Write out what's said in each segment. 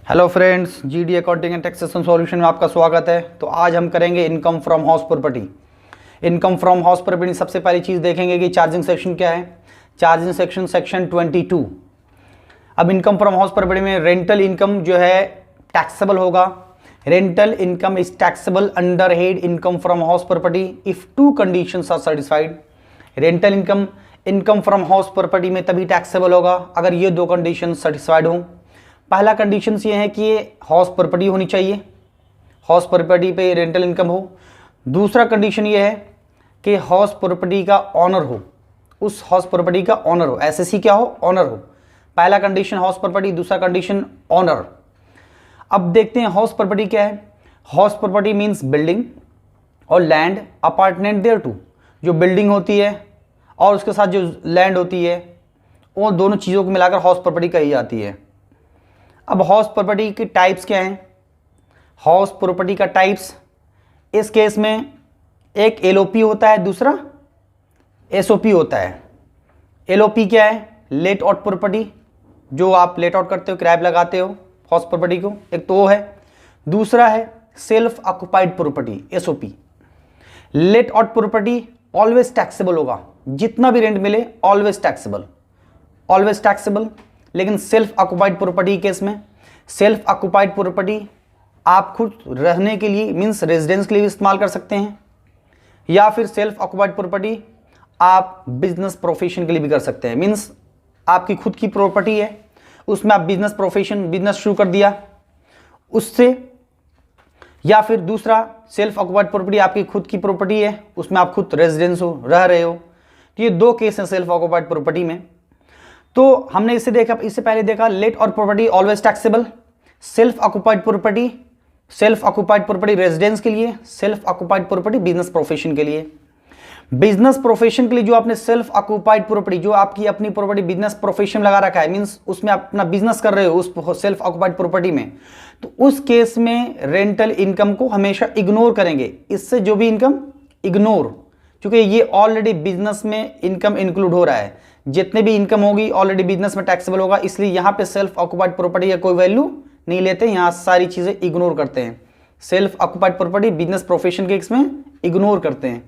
Hello friends, GD accounting and taxation solution में आपका स्वागत है। तो आज हम करेंगे income from house property. Income from house property सबसे पहली चीज़ देखेंगे कि चार्जिंग सेक्शन क्या है। Charging section section 22। अब इनकम फ्रॉम हाउस प्रॉपर्टी में रेंटल इनकम जो है टैक्सेबल होगा। Rental income is taxable under head income from house property if two conditions are satisfied. Rental income income from house property में तभी taxable होगा अगर ये दो कंडीशन सेटिस्फाइड हों। पहला कंडीशंस ये है कि ये हाउस प्रॉपर्टी होनी चाहिए, हाउस प्रॉपर्टी पे रेंटल इनकम हो। दूसरा कंडीशन ये है कि हाउस प्रॉपर्टी का ऑनर हो, उस हाउस प्रॉपर्टी का ऑनर हो। एसएससी क्या हो? ऑनर हो। पहला कंडीशन हाउस प्रॉपर्टी, दूसरा कंडीशन ऑनर। अब देखते हैं हाउस प्रॉपर्टी क्या है। हाउस प्रॉपर्टी मीन्स बिल्डिंग और लैंड अपार्टमेंट देयर टू। जो बिल्डिंग होती है और उसके साथ जो लैंड होती है, वो दोनों चीज़ों को मिलाकर हाउस प्रॉपर्टी कही जाती है। अब हाउस प्रॉपर्टी के टाइप्स क्या हैं? हाउस प्रॉपर्टी का टाइप्स इस केस में एक एलओपी होता है, दूसरा एसओपी होता है। एलओपी क्या है? लेट आउट प्रॉपर्टी, जो आप लेट आउट करते हो, किराए पे लगाते हो हाउस प्रॉपर्टी को, एक तो वो है। दूसरा है self occupied property, SOP. Late out property always taxable होगा, जितना भी रेंट मिले ऑलवेज टैक्सेबल, ऑलवेज टैक्सेबल। लेकिन सेल्फ ऑक्युपाइड प्रॉपर्टी केस में, सेल्फ ऑक्युपाइड प्रॉपर्टी आप खुद रहने के लिए मीन्स रेजिडेंस के लिए भी इस्तेमाल कर सकते हैं, या फिर सेल्फ ऑक्युपाइड प्रॉपर्टी आप बिजनेस प्रोफेशन के लिए भी कर सकते हैं। मीन्स आपकी खुद की प्रॉपर्टी है, उसमें आप बिजनेस प्रोफेशन, बिजनेस शुरू कर दिया उससे। या फिर दूसरा सेल्फ ऑक्युपाइड प्रॉपर्टी आपकी खुद की प्रॉपर्टी है, उसमें आप खुद रेजिडेंस हो, रह रहे हो। तो ये दो केस हैं सेल्फ ऑक्युपाइड प्रॉपर्टी में। तो हमने इसे देखा, इससे पहले देखा लेट और property always taxable, self occupied property, self occupied property residence के लिए, self occupied property business profession के लिए। बिजनेस प्रोफेशन के लिए जो आपने सेल्फ ऑक्युपाइड प्रॉपर्टी, जो आपकी अपनी प्रॉपर्टी बिजनेस प्रोफेशन लगा रखा है, मींस उसमें अपना बिजनेस कर रहे हो उस सेल्फ ऑक्युपाइड प्रॉपर्टी में, तो उस केस में रेंटल इनकम को हमेशा इग्नोर करेंगे। इससे जो भी इनकम इग्नोर, क्योंकि ये ऑलरेडी बिजनेस में इनकम इंक्लूड हो रहा है, जितने भी इनकम होगी ऑलरेडी बिजनेस में टैक्सेबल होगा, इसलिए यहां पे सेल्फ ऑक्युपाइड प्रॉपर्टी का कोई वैल्यू नहीं लेते, यहां सारी चीजें इग्नोर करते हैं। Self occupied property business profession के केस में इग्नोर करते हैं।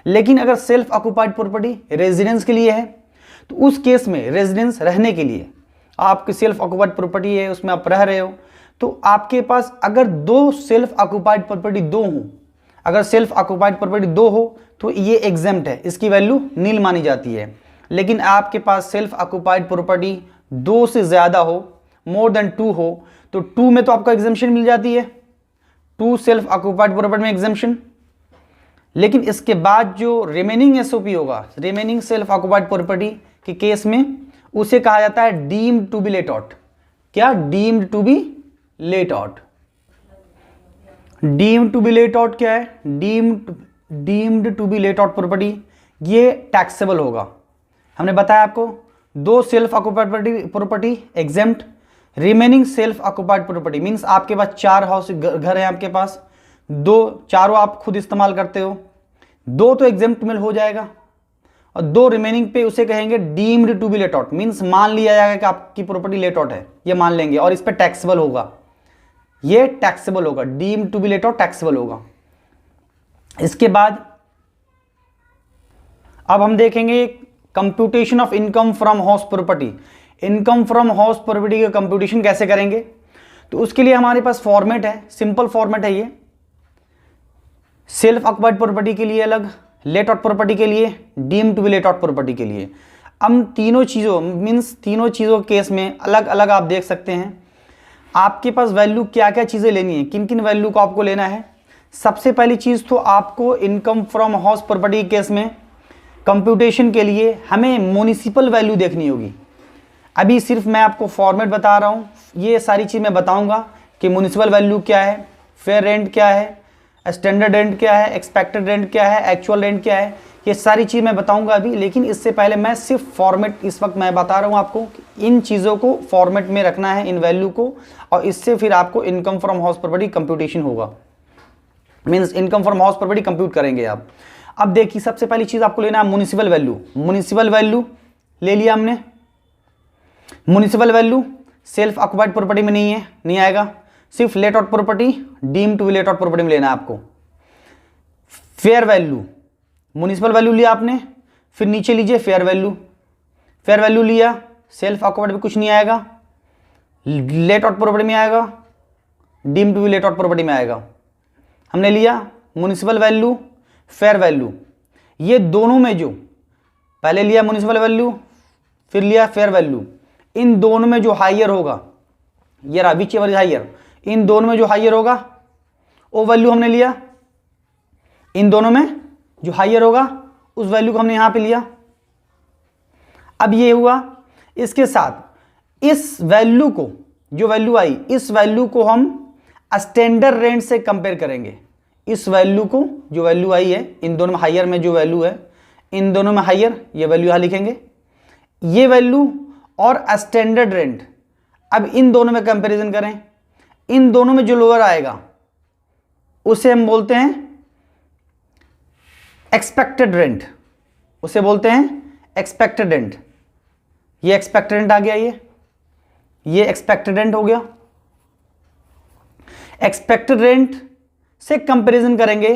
लेकिन अगर सेल्फ ऑक्युपाइड प्रॉपर्टी रेजिडेंस के लिए है, तो उस केस में रेजिडेंस रहने के लिए आपकी सेल्फ ऑक्युपाइड प्रॉपर्टी है, उसमें आप रह रहे हो, तो आपके पास अगर दो सेल्फ ऑक्युपाइड प्रॉपर्टी दो हो, अगर सेल्फ ऑक्युपाइड प्रॉपर्टी दो हो तो ये एग्जेम्प्ट है, इसकी वैल्यू नील मानी जाती है। लेकिन आपके पास सेल्फ ऑक्युपाइड प्रॉपर्टी दो से ज्यादा हो, मोर देन टू हो, तो टू में तो आपको एग्जेम्पशन मिल जाती है, टू सेल्फ ऑक्युपाइड प्रॉपर्टी में एग्जेम्पशन। लेकिन इसके बाद जो रिमेनिंग एसओपी होगा, रिमेनिंग सेल्फ ऑक्युपाइड प्रॉपर्टी के केस में, उसे कहा जाता है deemed to be let out. क्या? Deemed to be let out. Deemed to be let out क्या है? Deemed to be let out property ये टैक्सेबल होगा। हमने बताया आपको दो self occupied property exempt, remaining self occupied property means आपके पास चार हाउस घर है, आपके पास दो, चारों आप खुद इस्तेमाल करते हो, दो तो एग्जेम्प्ट में हो जाएगा और दो रिमेनिंग पे उसे कहेंगे deemed to be let out. Means मान लिया जाएगा कि आपकी प्रॉपर्टी लेट आउट है, ये मान लेंगे और इस पर टैक्सेबल होगा, ये टैक्सेबल होगा, deemed to be let out taxable होगा। इसके बाद अब हम देखेंगे computation of income from house property. Income from house property का कंप्यूटेशन कैसे करेंगे? तो उसके लिए हमारे पास फॉर्मेट है, सिंपल फॉर्मेट है ये। सेल्फ ऑक्युपाइड प्रॉपर्टी के लिए अलग, लेट आउट प्रॉपर्टी के लिए, deemed to be let out property के लिए। हम तीनों चीज़ों मीन्स तीनों चीज़ों के केस में अलग अलग आप देख सकते हैं। आपके पास वैल्यू क्या क्या चीज़ें लेनी है, किन किन वैल्यू को आपको लेना है। सबसे पहली चीज़ तो आपको income from house property case में कंप्यूटेशन के लिए हमें म्युनिसिपल वैल्यू देखनी होगी। अभी सिर्फ मैं आपको फॉर्मेट बता रहा हूँ, ये सारी चीज़ मैं बताऊँगा कि म्युनिसिपल वैल्यू क्या है, फेयर रेंट क्या है, स्टैंडर्ड रेंट क्या है, एक्सपेक्टेड रेंट क्या है, एक्चुअल रेंट क्या है, ये सारी चीज़ मैं बताऊँगा अभी। लेकिन इससे पहले मैं सिर्फ फॉर्मेट इस वक्त मैं बता रहा हूँ आपको कि इन चीज़ों को फॉर्मेट में रखना है, इन वैल्यू को, और इससे फिर आपको income from house property computation होगा। Means income from house property compute करेंगे आप। अब देखिए सबसे पहली चीज आपको लेना है म्युनिसिपल वैल्यू। म्युनिसिपल वैल्यू ले लिया हमने। Municipal value self occupied property में नहीं है, नहीं आएगा। सिर्फ let out property, deem to be let out property में लेना है आपको। फेयर वैल्यू, म्युनिसिपल वैल्यू लिया आपने, फिर नीचे लीजिए फेयर वैल्यू। फेयर वैल्यू लिया, सेल्फ ऑक्युपाइड में कुछ नहीं आएगा, लेट आउट प्रॉपर्टी में आएगा, deem to be let out property में आएगा। हमने लिया म्युनिसिपल वैल्यू, फेयर वैल्यू, ये दोनों में जो पहले लिया म्युनिसिपल वैल्यू, फिर लिया फेयर वैल्यू, इन दोनों में जो हाइयर होगा, ये रहा विच एवर इज हाइयर, इन दोनों में जो हाइयर होगा वो वैल्यू हमने लिया। इन दोनों में जो हाइयर होगा उस वैल्यू को हमने यहां पे लिया। अब ये हुआ, इसके साथ इस वैल्यू को, जो वैल्यू आई, इस वैल्यू को हम स्टैंडर्ड रेंट से कंपेयर करेंगे। इस वैल्यू को, जो वैल्यू आई है, इन दोनों में हाइयर में जो वैल्यू है, इन दोनों में हाइयर, ये वैल्यू यहां लिखेंगे, ये वैल्यू और स्टैंडर्ड रेंट। अब इन दोनों में कंपैरिजन करें, इन दोनों में जो लोअर आएगा उसे हम बोलते हैं एक्सपेक्टेड रेंट, उसे बोलते हैं एक्सपेक्टेड रेंट। ये एक्सपेक्टेड रेंट आ गया, ये एक्सपेक्टेड रेंट हो गया। एक्सपेक्टेड रेंट से कंपैरिजन करेंगे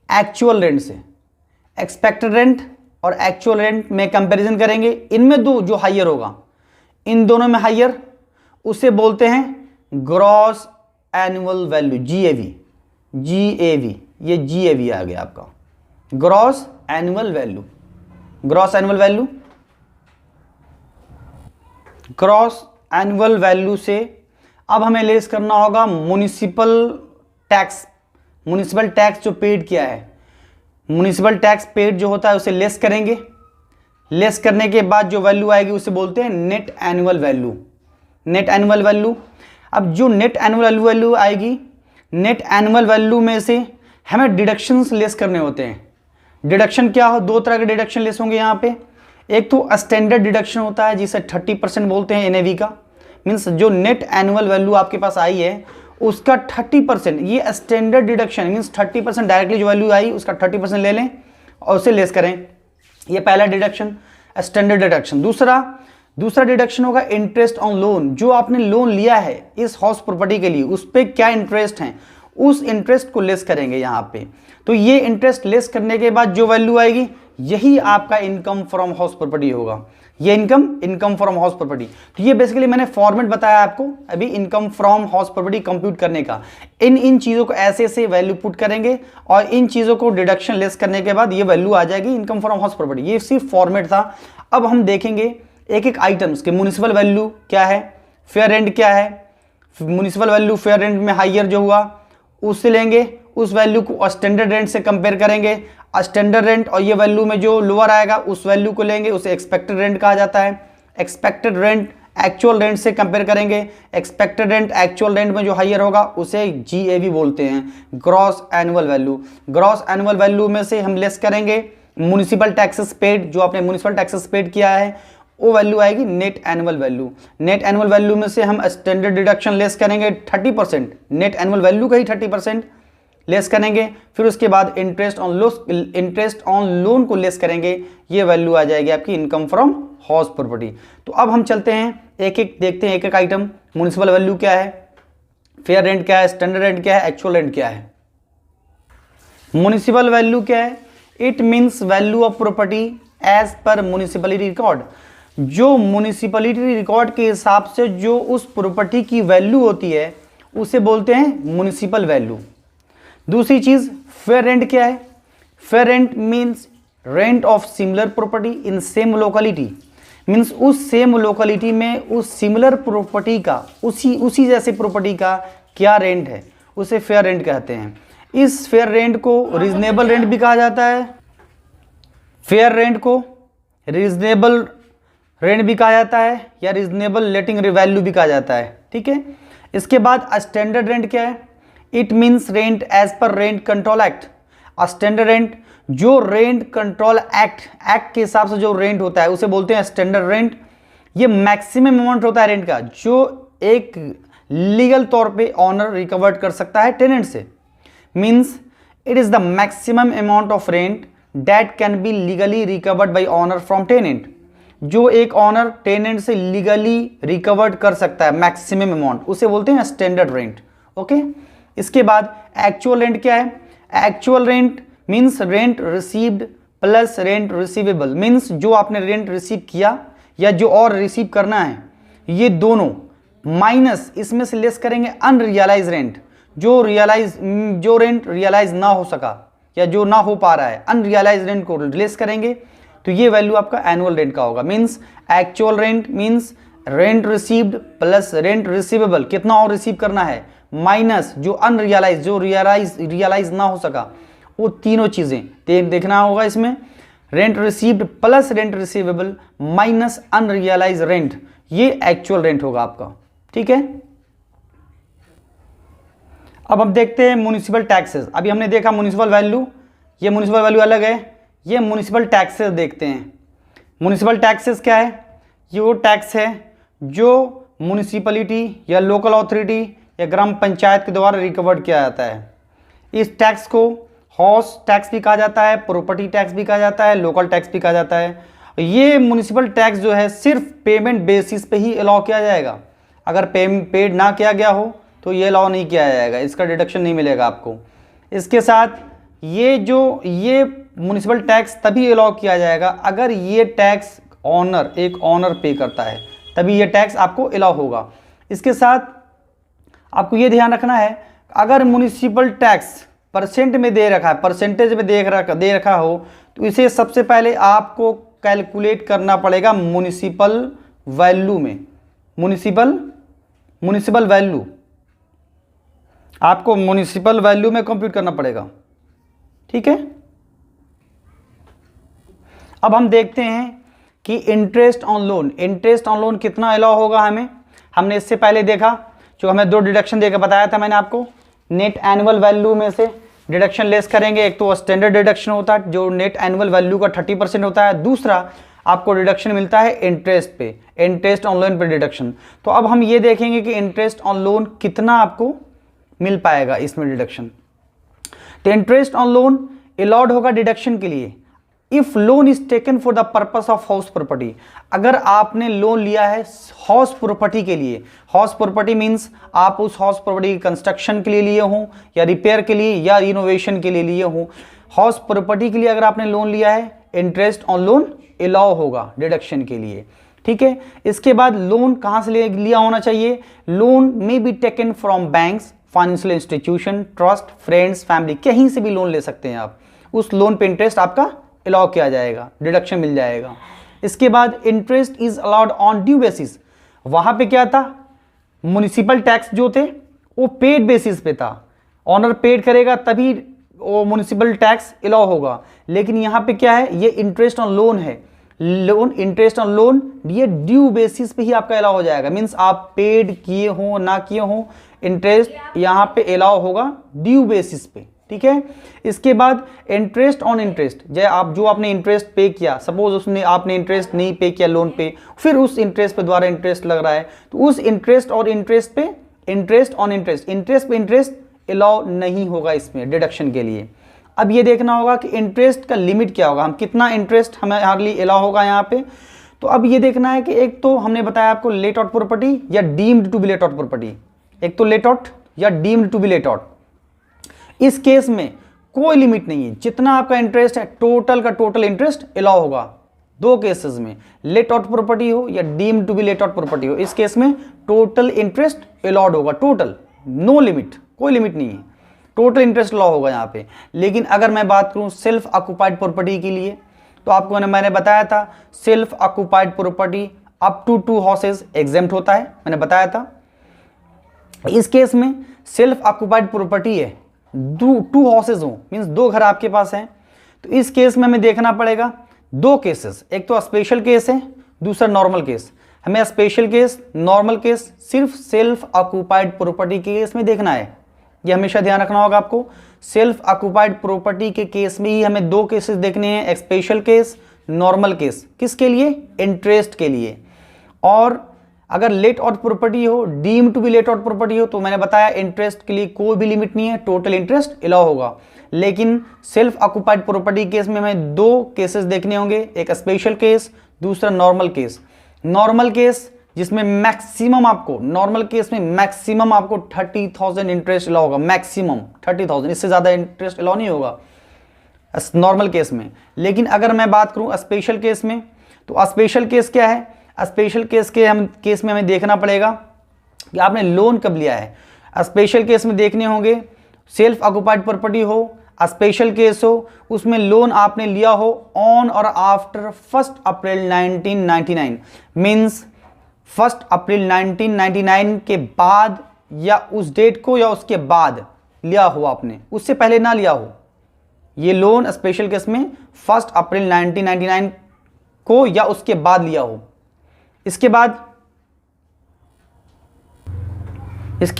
एक्चुअल रेंट से। एक्सपेक्टेड रेंट और एक्चुअल रेंट में कंपैरिजन करेंगे, इनमें दो जो हाइयर होगा, इन दोनों में हाइयर, उसे बोलते हैं gross annual value, GAV. GAV, ये जीएवी आ गया आपका, gross annual value. Gross annual value, gross annual value से अब हमें लेस करना होगा म्युनिसिपल टैक्स। म्युनिसिपल टैक्स जो पेड किया है, म्युनिसिपल टैक्स पेड जो होता है उसे लेस करेंगे। लेस करने के बाद जो वैल्यू आएगी उसे बोलते हैं net annual value. Net annual value, अब जो नेट एनुअल वैल्यू आएगी, नेट एनुअल वैल्यू में से हमें डिडक्शंस लेस करने होते हैं। डिडक्शन क्या हो, दो तरह के डिडक्शन लेस होंगे यहाँ पे। एक तो स्टैंडर्ड डिडक्शन होता है जिसे 30% बोलते हैं एनएवी का, मीन्स जो नेट एनुअल वैल्यू आपके पास आई है उसका 30%, ये स्टैंडर्ड डिडक्शन मीन्स 30% डायरेक्टली जो वैल्यू आई उसका 30% ले लें और उसे लेस करें। ये पहला डिडक्शन, स्टैंडर्ड डिडक्शन। दूसरा डिडक्शन होगा इंटरेस्ट ऑन लोन। जो आपने लोन लिया है इस हाउस प्रॉपर्टी के लिए, उस पर क्या इंटरेस्ट है, उस इंटरेस्ट को लेस करेंगे यहाँ पे। तो ये इंटरेस्ट लेस करने के बाद जो वैल्यू आएगी, यही आपका इनकम फ्रॉम हाउस प्रॉपर्टी होगा। ये इनकम फ्रॉम हाउस प्रॉपर्टी। तो ये बेसिकली मैंने फॉर्मेट बताया आपको अभी income from house property compute करने का। इन चीज़ों को ऐसे ऐसे वैल्यू पुट करेंगे और इन चीज़ों को डिडक्शन लेस करने के बाद ये वैल्यू आ जाएगी इनकम फ्रॉम हाउस प्रॉपर्टी। ये सिर्फ फॉर्मेट था। अब हम देखेंगे एक एक आइटम्स के म्युनिसिपल वैल्यू क्या है, फेयर रेंट क्या है। म्युनिसिपल वैल्यू फेयर रेंट में हाइयर जो हुआ उससे लेंगे, उस वैल्यू को स्टैंडर्ड रेंट से कंपेयर करेंगे। स्टैंडर्ड रेंट और ये वैल्यू में जो लोअर आएगा उस वैल्यू को लेंगे, उसे एक्सपेक्टेड रेंट कहा जाता है। एक्सपेक्टेड रेंट एक्चुअल रेंट से कंपेयर करेंगे। एक्सपेक्टेड रेंट एक्चुअल रेंट में जो हाइयर होगा उसे जीएवी बोलते हैं, gross annual value. Gross annual value में से हम लेस करेंगे म्युनिसिपल टैक्सेस पेड, जो आपने म्युनिसिपल टैक्सेस पेड किया है वो वैल्यू आएगी net annual value. Net annual value में से हम स्टैंडर्ड डिडक्शन लेस करेंगे 30%, नेट एनुअल वैल्यू का ही 30% लेस करेंगे। फिर उसके बाद इंटरेस्ट ऑन लोन को लेस करेंगे। ये वैल्यू आ जाएगी आपकी इनकम फ्रॉम हाउस प्रॉपर्टी। तो अब हम चलते हैं एक एक देखते हैं एक एक आइटम। म्युनिसिपल वैल्यू क्या है, फेयर रेंट क्या है, स्टैंडर्ड रेंट क्या है, एक्चुअल रेंट क्या है। म्युनिसिपल वैल्यू क्या है, it means value of property as per municipality record. जो म्युनिसिपलिटी रिकॉर्ड के हिसाब से जो उस प्रॉपर्टी की वैल्यू होती है उसे बोलते हैं म्युनिसिपल वैल्यू। दूसरी चीज फेयर रेंट क्या है, fair rent means rent of similar property in same locality. Means उस सेम लोकेलिटी में उस सिमिलर प्रॉपर्टी का, उसी जैसे प्रॉपर्टी का क्या रेंट है, उसे फेयर रेंट कहते हैं। इस फेयर रेंट को रीजनेबल रेंट भी कहा जाता है। फेयर रेंट को रीजनेबल रेंट भी कहा जाता है या रीजनेबल लेटिंग वैल्यू भी कहा जाता है। ठीक है। इसके बाद स्टैंडर्ड रेंट क्या है, it means rent as per rent control act. Standard rent जो रेंट कंट्रोल एक्ट के हिसाब से जो रेंट होता है उसे बोलते हैं स्टैंडर्ड रेंट। ये मैक्सिमम अमाउंट होता है रेंट का जो एक लीगल तौर पे ऑनर रिकवर्ड कर सकता है टेनेंट से। Means it is the maximum amount of rent that can be legally recovered by owner from tenant. जो एक ऑनर टेनेंट से लीगली रिकवर्ड कर सकता है मैक्सिमम अमाउंट, उसे बोलते हैं स्टैंडर्ड रेंट। ओके, इसके बाद एक्चुअल रेंट क्या है? Actual rent means rent received plus rent receivable, means जो आपने रेंट रिसीव किया या जो और रिसीव करना है, ये दोनों माइनस इसमें से लेस करेंगे अनरियलाइज रेंट, जो रेंट रियलाइज ना हो सका या जो ना हो पा रहा है, अनरियलाइज रेंट को लेस करेंगे तो ये वैल्यू आपका एनुअल रेंट का होगा। Means actual rent means rent received plus rent receivable, कितना और रिसीव करना है, माइनस जो अनरियलाइज, जो रियलाइज ना हो सका, वो तीनों चीजें देखना होगा इसमें। Rent received plus rent receivable minus unrealise rent, ये एक्चुअल रेंट होगा आपका। ठीक है, अब हम देखते हैं म्युनिसिपल टैक्सेस। अभी हमने देखा म्युनिसिपल वैल्यू, ये म्युनिसिपल वैल्यू अलग है। ये म्युनिसिपल टैक्सेस देखते हैं। म्युनिसिपल टैक्सेस क्या है? ये वो टैक्स है जो म्युनिसिपैलिटी या लोकल अथॉरिटी या ग्राम पंचायत के द्वारा रिकवर्ड किया जाता है। इस टैक्स को हाउस टैक्स भी कहा जाता है, प्रॉपर्टी टैक्स भी कहा जाता है, लोकल टैक्स भी कहा जाता है। ये म्युनिसिपल टैक्स जो है सिर्फ पेमेंट बेसिस पे ही अलाउ किया जाएगा। अगर पेड ना किया गया हो तो ये अलाउ नहीं किया जाएगा, इसका डिडक्शन नहीं मिलेगा आपको। इसके साथ ये म्युनिसिपल टैक्स तभी अलाउ किया जाएगा अगर ये टैक्स एक ऑनर पे करता है, तभी ये टैक्स आपको अलाउ होगा। इसके साथ आपको ये ध्यान रखना है, अगर म्युनिसिपल टैक्स परसेंट में दे रखा है, परसेंटेज में दे रखा हो, तो इसे सबसे पहले आपको कैलकुलेट करना पड़ेगा म्युनिसिपल वैल्यू में। म्युनिसिपल वैल्यू आपको म्युनिसिपल वैल्यू में कंप्यूट करना पड़ेगा। ठीक है, अब हम देखते हैं कि इंटरेस्ट ऑन लोन कितना अलाउ होगा हमें। हमने इससे पहले देखा, जो हमें दो डिडक्शन देकर बताया था मैंने आपको, नेट एनुअल वैल्यू में से डिडक्शन लेस करेंगे। एक तो स्टैंडर्ड डिडक्शन होता है जो नेट एनुअल वैल्यू का 30% होता है, दूसरा आपको डिडक्शन मिलता है इंटरेस्ट ऑन लोन पे डिडक्शन। तो अब हम ये देखेंगे कि इंटरेस्ट ऑन लोन कितना आपको मिल पाएगा इसमें डिडक्शन। तो इंटरेस्ट ऑन लोन अलाउड होगा डिडक्शन के लिए if loan is taken for the purpose of house property. अगर आपने लोन लिया है हाउस प्रॉपर्टी के लिए, हाउस प्रॉपर्टी मींस आप उस हाउस प्रॉपर्टी की कंस्ट्रक्शन के लिए लिए हो या रिपेयर के लिए या रिनोवेशन के लिए लिए हो, हाउस प्रॉपर्टी के लिए अगर आपने लोन लिया है, इंटरेस्ट ऑन लोन अलाउ होगा डिडक्शन के लिए। ठीक है, इसके बाद लोन कहां से लिया होना चाहिए? लोन में be taken from banks, financial institution, trust, friends, family, कहीं से भी लोन ले सकते हैं आप। उस लोन पे इंटरेस्ट आपका अलाउ किया जाएगा, डिडक्शन मिल जाएगा। इसके बाद interest is allowed on due basis. वहां पे क्या था? म्युनिसिपल टैक्स जो थे वो पेड बेसिस पे था, ऑनर पेड करेगा तभी वो म्युनिसिपल टैक्स अलाउ होगा। लेकिन यहाँ पे क्या है? ये इंटरेस्ट ऑन लोन है, इंटरेस्ट ऑन लोन ये ड्यू बेसिस पे ही आपका अलाउ हो जाएगा। मीन्स आप पेड किए हो ना किए हो, इंटरेस्ट यहाँ पे अलाउ होगा ड्यू बेसिस पे। ठीक है, इसके बाद इंटरेस्ट ऑन इंटरेस्ट, जो आपने इंटरेस्ट पे किया, सपोज आपने इंटरेस्ट नहीं पे किया लोन पे, फिर उस इंटरेस्ट पे द्वारा इंटरेस्ट लग रहा है, तो उस इंटरेस्ट और इंटरेस्ट पे इंटरेस्ट ऑन इंटरेस्ट पे इंटरेस्ट अलाउ नहीं होगा इसमें डिडक्शन के लिए। अब ये देखना होगा कि इंटरेस्ट का लिमिट क्या होगा, हम कितना इंटरेस्ट हमारे लिए अलाउ होगा यहाँ पे। तो अब ये देखना है कि एक तो हमने बताया आपको लेट आउट प्रॉपर्टी या deemed to be let out property, एक तो लेट आउट या deemed to be let out. इस केस में कोई लिमिट नहीं है, जितना आपका इंटरेस्ट है टोटल का टोटल इंटरेस्ट अलाउ होगा। दो केसेस में, लेट आउट प्रॉपर्टी हो या deemed to be let out property हो, इस केस में टोटल इंटरेस्ट अलाउड होगा, टोटल, नो लिमिट, कोई लिमिट नहीं है, टोटल इंटरेस्ट अलाउ होगा यहाँ पे। लेकिन अगर मैं बात करूँ सेल्फ ऑक्युपाइड प्रॉपर्टी के लिए, तो आपको मैंने बताया था self occupied property up to 2 houses exempt होता है, मैंने बताया था। इस केस में सेल्फ ऑक्युपाइड प्रॉपर्टी है, 2 हाउसेज हो, मीन्स 2 घर आपके पास हैं, तो इस केस में हमें देखना पड़ेगा 2 केसेस, एक तो स्पेशल केस है, दूसरा नॉर्मल केस। हमें स्पेशल केस, नॉर्मल केस सिर्फ सेल्फ ऑक्युपाइड प्रॉपर्टी के केस में देखना है, ये हमेशा ध्यान रखना होगा आपको। सेल्फ ऑक्युपाइड प्रॉपर्टी के केस में ही हमें 2 केसेस देखने हैं, स्पेशल केस, नॉर्मल केस। किसके लिए? इंटरेस्ट के लिए। और अगर लेट आउट प्रॉपर्टी हो, deem to be let out property हो, तो मैंने बताया इंटरेस्ट के लिए कोई भी लिमिट नहीं है, टोटल इंटरेस्ट अलाउ होगा। लेकिन सेल्फ ऑक्युपाइड प्रॉपर्टी केस में हमें 2 केसेस देखने होंगे, एक स्पेशल केस, दूसरा नॉर्मल केस। नॉर्मल केस जिसमें मैक्सिमम आपको, नॉर्मल केस में मैक्सिमम आपको 30,000 इंटरेस्ट अलाउ होगा, मैक्सिमम 30,000, इससे ज़्यादा इंटरेस्ट अलाउ नहीं होगा नॉर्मल केस में। लेकिन अगर मैं बात करूं स्पेशल केस में, तो स्पेशल केस क्या है? स्पेशल केस में हमें देखना पड़ेगा कि आपने लोन कब लिया है। स्पेशल केस में देखने होंगे सेल्फ ऑक्युपाइड प्रॉपर्टी हो, स्पेशल केस हो, उसमें लोन आपने लिया हो ऑन और आफ्टर 1 अप्रैल 1999, मीन्स 1 अप्रैल 1999 के बाद, या उस डेट को या उसके बाद लिया हो आपने, उससे पहले ना लिया हो। ये लोन स्पेशल केस में 1 अप्रैल 1999 को या उसके बाद लिया हो। इसके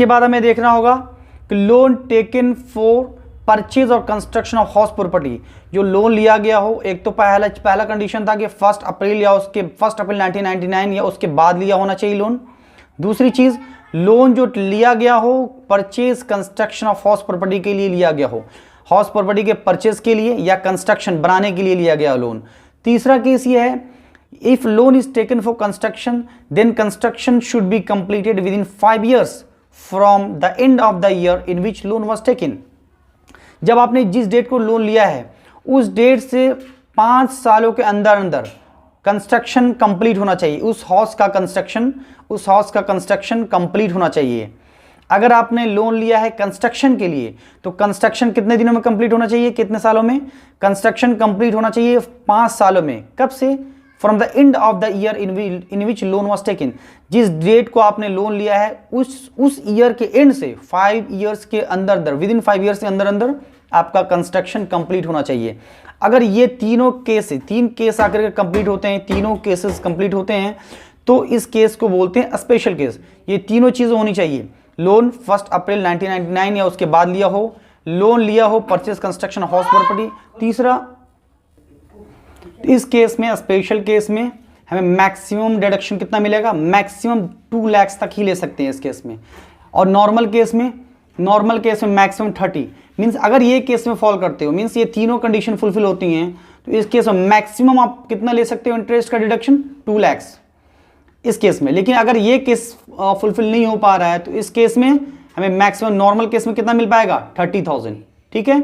बाद हमें देखना होगा कि लोन टेकन फॉर परचेज और कंस्ट्रक्शन ऑफ हाउस प्रॉपर्टी, जो लोन लिया गया हो, एक तो पहला कंडीशन था कि 1 अप्रैल या उसके 1 अप्रैल 1999 या उसके बाद लिया होना चाहिए लोन। दूसरी चीज, लोन जो लिया गया हो purchase construction of house property के लिए लिया गया हो, हाउस प्रॉपर्टी के परचेज के लिए या कंस्ट्रक्शन बनाने के लिए लिया गया लोन। तीसरा केस ये है, if loan is taken for construction then construction should be completed within 5 years from the end of the year in which loan was taken. जब आपने जिस डेट को लोन लिया है उस डेट से 5 सालों के अंदर अंदर कंस्ट्रक्शन कंप्लीट होना चाहिए, उस हाउस का कंस्ट्रक्शन कंप्लीट होना चाहिए। अगर आपने लोन लिया है कंस्ट्रक्शन के लिए तो कंस्ट्रक्शन कितने दिनों में कंप्लीट होना चाहिए, कितने सालों में? कंस्ट्रक्शन कंप्लीट होना चाहिए 5 सालों में। कब से? From the end of the year in which loan was taken, जिस डेट को आपने लोन लिया है उस ईयर के एंड से 5 years के अंदर अंदर, विद इन 5 years के अंदर अंदर आपका कंस्ट्रक्शन कंप्लीट होना चाहिए। अगर ये तीन केस आकर कंप्लीट होते हैं, तीनों केसेस कंप्लीट होते हैं, तो इस केस को बोलते हैं स्पेशल केस। ये तीनों चीजें होनी चाहिए, लोन 1 अप्रैल 1999 या उसके बाद लिया हो, लोन लिया हो परचेज कंस्ट्रक्शन हाउस प्रॉपर्टी। तीसरा, इस केस में स्पेशल केस में हमें मैक्सिमम डिडक्शन कितना मिलेगा? मैक्सिमम 2 lakhs तक ही ले सकते हैं इस केस में। और नॉर्मल केस में मैक्सिमम 30, मीन्स अगर ये केस में फॉल करते हो, मीन्स ये तीनों कंडीशन फुलफिल होती हैं, तो इस केस में मैक्सिमम आप कितना ले सकते हो इंटरेस्ट का डिडक्शन? 2 lakhs इस केस में। लेकिन अगर ये केस फुलफिल नहीं हो पा रहा है तो इस केस में हमें मैक्सिमम, नॉर्मल केस में कितना मिल पाएगा? 30,000। ठीक है।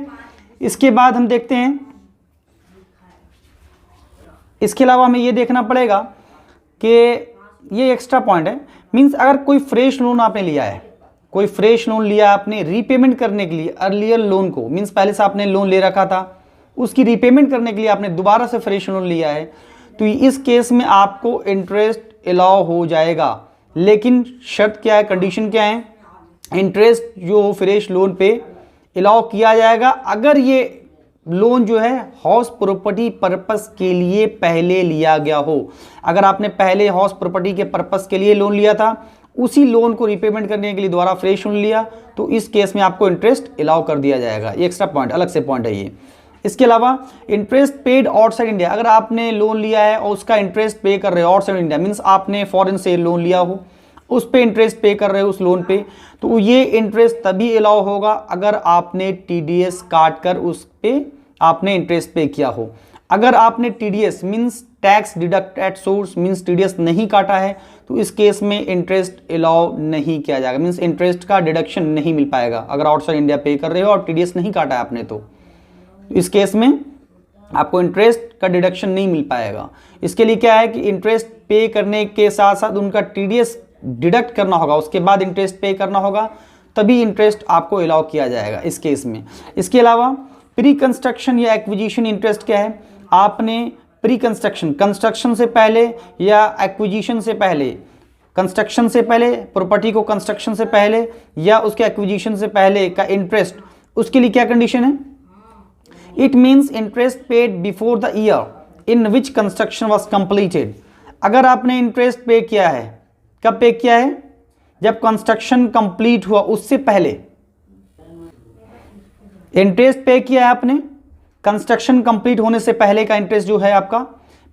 इसके बाद हम देखते हैं, इसके अलावा हमें ये देखना पड़ेगा कि ये एक्स्ट्रा पॉइंट है, मीन्स अगर कोई फ्रेश लोन आपने लिया है, कोई फ्रेश लोन लिया आपने रीपेमेंट करने के लिए अर्लियर लोन को, मीन्स पहले से आपने लोन ले रखा था, उसकी रीपेमेंट करने के लिए आपने दोबारा से फ्रेश लोन लिया है, तो इस केस में आपको इंटरेस्ट अलाउ हो जाएगा। लेकिन शर्त क्या है, कंडीशन क्या है? इंटरेस्ट जो फ्रेश लोन पे अलाउ किया जाएगा अगर ये लोन जो है हाउस प्रॉपर्टी पर्पस के लिए पहले लिया गया हो। अगर आपने पहले हाउस प्रॉपर्टी के पर्पस के लिए लोन लिया था, उसी लोन को रिपेमेंट करने के लिए दोबारा फ्रेश लोन लिया, तो इस केस में आपको इंटरेस्ट अलाउ कर दिया जाएगा। ये एक्स्ट्रा पॉइंट, अलग से पॉइंट है ये। इसके अलावा इंटरेस्ट पेड आउटसाइड इंडिया, अगर आपने लोन लिया है और उसका इंटरेस्ट पे कर रहे हो आउटसाइड इंडिया, मीन्स आपने फॉरेन से लोन लिया हो, उस पे इंटरेस्ट पे कर रहे हो उस लोन पे, तो ये इंटरेस्ट तभी अलाउ होगा अगर आपने टीडीएस काट कर उस पे आपने इंटरेस्ट पे किया हो। अगर आपने TDS means tax deduct at source means TDS नहीं काटा है, तो इस केस में इंटरेस्ट अलाउ नहीं किया जाएगा, मीन्स इंटरेस्ट का डिडक्शन नहीं मिल पाएगा। अगर आउटसाइड इंडिया पे कर रहे हो और टीडीएस नहीं काटा है आपने, तो इस केस में आपको इंटरेस्ट का डिडक्शन नहीं मिल पाएगा। इसके लिए क्या है कि इंटरेस्ट पे करने के साथ साथ उनका टीडीएस डिडक्ट करना होगा, उसके बाद इंटरेस्ट पे करना होगा, तभी इंटरेस्ट आपको अलाउ किया जाएगा इस केस में। इसके अलावा प्री कंस्ट्रक्शन या एक्विजिशन इंटरेस्ट क्या है? आपने प्री कंस्ट्रक्शन से पहले या एक्विजिशन से पहले, कंस्ट्रक्शन से पहले, प्रॉपर्टी को कंस्ट्रक्शन से पहले या उसके एक्विजिशन से पहले का इंटरेस्ट, उसके लिए क्या कंडीशन है? It means interest paid before the year in which construction was completed. अगर आपने इंटरेस्ट पे किया है, कब पे किया है? जब कंस्ट्रक्शन कंप्लीट हुआ उससे पहले इंटरेस्ट पे किया है आपने, कंस्ट्रक्शन कंप्लीट होने से पहले का इंटरेस्ट जो है आपका,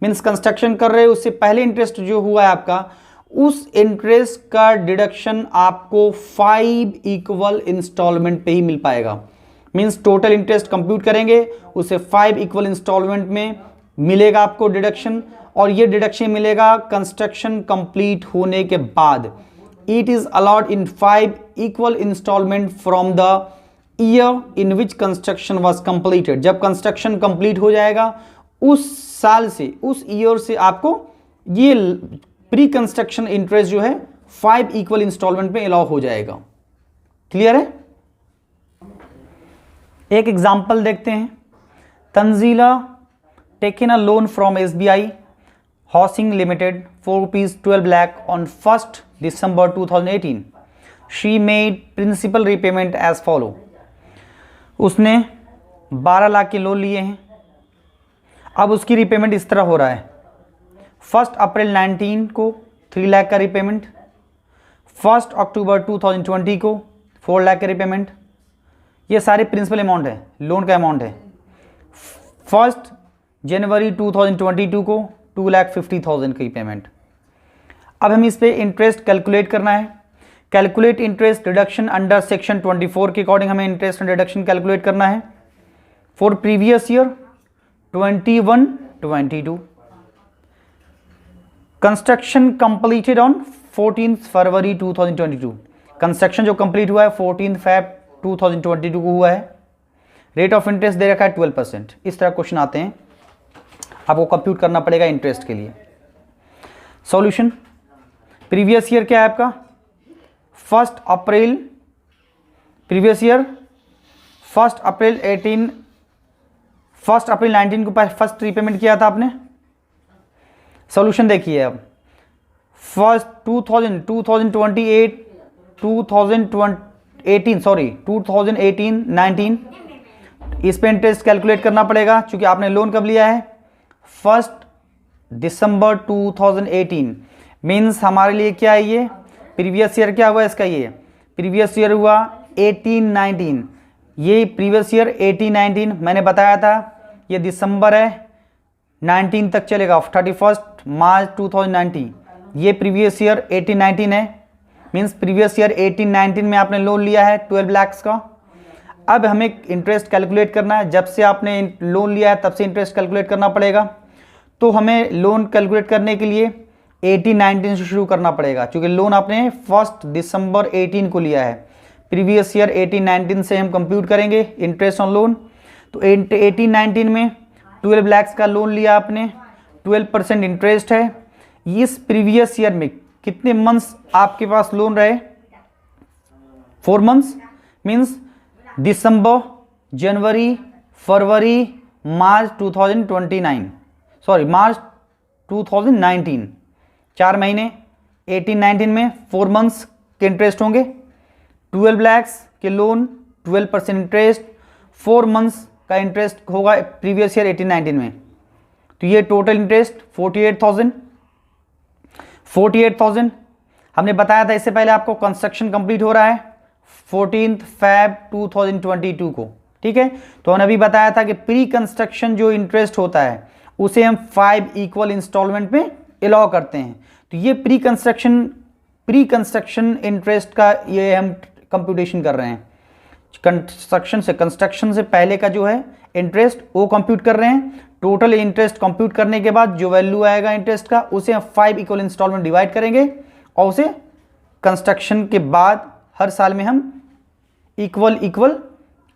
मीन्स कंस्ट्रक्शन कर रहे हो उससे पहले इंटरेस्ट जो हुआ है आपका, उस इंटरेस्ट का डिडक्शन आपको 5 इक्वल इंस्टॉलमेंट पे ही मिल पाएगा। मीन्स टोटल इंटरेस्ट कंप्यूट करेंगे, उससे 5 इक्वल इंस्टॉलमेंट में मिलेगा आपको डिडक्शन, और ये डिडक्शन मिलेगा कंस्ट्रक्शन कंप्लीट होने के बाद। It is allot in 5 equal installment from the year in which construction was completed. जब कंस्ट्रक्शन कंप्लीट हो जाएगा उस साल से, उस ईयर से आपको ये प्री कंस्ट्रक्शन इंटरेस्ट जो है 5 इक्वल इंस्टॉलमेंट में अलाउ हो जाएगा। क्लियर है? एक एग्जांपल देखते हैं। Tanzila taken a loan from SBI housing limited for ₹12 lakh on 1 December 2018। She made principal repayment as follow. उसने 12 लाख के लोन लिए हैं। अब उसकी रीपेमेंट इस तरह हो रहा है। 1 अप्रैल 19 को 3 लाख का रीपेमेंट, 1 अक्टूबर 2020 को 4 लाख का रीपेमेंट। ये सारे प्रिंसिपल अमाउंट है, लोन का अमाउंट है। 1 जनवरी 2022 को 2,50,000 की पेमेंट। अब हम इस पे इंटरेस्ट कैलकुलेट करना है। Calculate interest deduction under section 24 के अकॉर्डिंग हमें इंटरेस्ट एंड डिडक्शन कैलकुलेट करना है for previous year 21-22। Construction completed on 14 February 2022। Construction जो कंप्लीट हुआ है 14 Feb 2022 को हुआ है। रेट ऑफ इंटरेस्ट दे रखा है 12%। इस तरह क्वेश्चन आते हैं, आपको कंप्यूट करना पड़ेगा इंटरेस्ट के लिए। सॉल्यूशन, प्रीवियस ईयर क्या है आपका 1 अप्रैल, प्रीवियस ईयर 1 अप्रैल 19 को फर्स्ट रीपेमेंट किया था आपने। सॉल्यूशन देखिए अब 2018-19 इस पे इंटरेस्ट कैलकुलेट करना पड़ेगा क्योंकि आपने लोन कब लिया है 1 दिसंबर 2018। मीन्स हमारे लिए क्या है ये प्रीवियस ईयर क्या हुआ इसका, ये प्रीवियस ईयर हुआ 18-19। ये प्रीवियस ईयर 18-19 मैंने बताया था, ये दिसंबर है 19 तक चलेगा 31 मार्च 2019। ये प्रीवियस ईयर 18-19 है। मीन्स प्रीवियस ईयर 18-19 में आपने लोन लिया है 12 लाख का। अब हमें इंटरेस्ट कैलकुलेट करना है। जब से आपने लोन लिया है तब से इंटरेस्ट कैलकुलेट करना पड़ेगा। तो हमें लोन कैलकुलेट करने के लिए 18-19 से शुरू करना पड़ेगा क्योंकि लोन आपने 1 दिसंबर 18 को लिया है। प्रीवियस ईयर 18-19 से हम कंप्यूट करेंगे इंटरेस्ट ऑन लोन। तो 18-19 में 12 लाख का लोन लिया आपने, 12% इंटरेस्ट है। इस प्रीवियस ईयर में कितने मंथ्स आपके पास लोन रहे 4 मंथ्स। मीन्स दिसंबर, जनवरी, फरवरी, मार्च 2019, 4 महीने। 18-19 में 4 मंथ्स के इंटरेस्ट होंगे। 12 लाख के लोन, 12% इंटरेस्ट, 4 मंथ्स का इंटरेस्ट होगा प्रीवियस ईयर 18-19 में। तो ये टोटल इंटरेस्ट 48,000। हमने बताया था इससे पहले आपको कंस्ट्रक्शन कंप्लीट हो रहा है 14 Feb 2022 को। ठीक है, तो हमने अभी बताया था कि प्री कंस्ट्रक्शन जो इंटरेस्ट होता है उसे हम 5 इक्वल इंस्टॉलमेंट में अलाउ करते हैं। तो ये प्री कंस्ट्रक्शन इंटरेस्ट का ये हम कंप्यूटेशन कर रहे हैं। कंस्ट्रक्शन से पहले का जो है इंटरेस्ट वो कंप्यूट कर रहे हैं। टोटल इंटरेस्ट कंप्यूट करने के बाद जो वैल्यू आएगा इंटरेस्ट का उसे हम 5 इक्वल इंस्टॉलमेंट डिवाइड करेंगे और उसे कंस्ट्रक्शन के बाद हर साल में हम इक्वल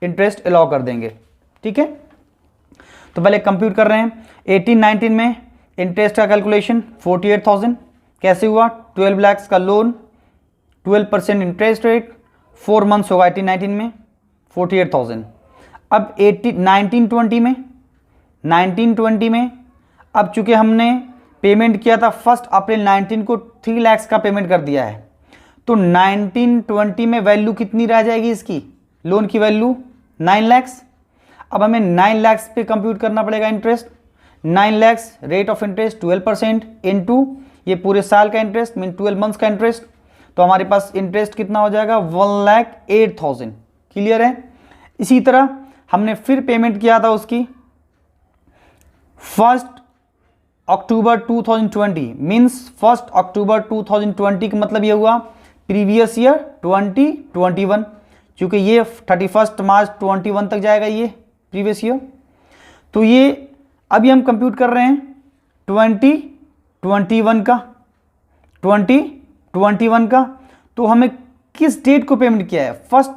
इंटरेस्ट अलाउ कर देंगे। ठीक है, तो पहले कंप्यूट कर रहे हैं। 18-19 में इंटरेस्ट का कैलकुलेशन 48,000 कैसे हुआ, 12 लाख का लोन, 12% इंटरेस्ट रेट, 4 मंथ्स होगा 18-19 में 48,000। अब 19-20 में अब चूंकि हमने पेमेंट किया था 1 अप्रैल 19 को 3 लाख का पेमेंट कर दिया है, तो 19-20 में वैल्यू कितनी रह जाएगी इसकी, लोन की वैल्यू 9 लाख। अब हमें 9 लाख पे कंप्यूट करना पड़ेगा interest. 9 lakh rate of interest 12% into ये पूरे साल का इंटरेस्ट मीन 12 मंथ्स का इंटरेस्ट। तो हमारे पास इंटरेस्ट कितना हो जाएगा 1,08,000। क्लियर है। इसी तरह हमने फिर पेमेंट किया था उसकी 1 अक्टूबर 2020। मीन्स 1 अक्टूबर 2020 का मतलब ये हुआ प्रीवियस ईयर 2021, क्योंकि ये 31 मार्च 21 तक जाएगा ये प्रीवियस ईयर। तो ये अभी हम कंप्यूट कर रहे हैं 2021 का, 2021 का। तो हमें किस डेट को पेमेंट किया है? 1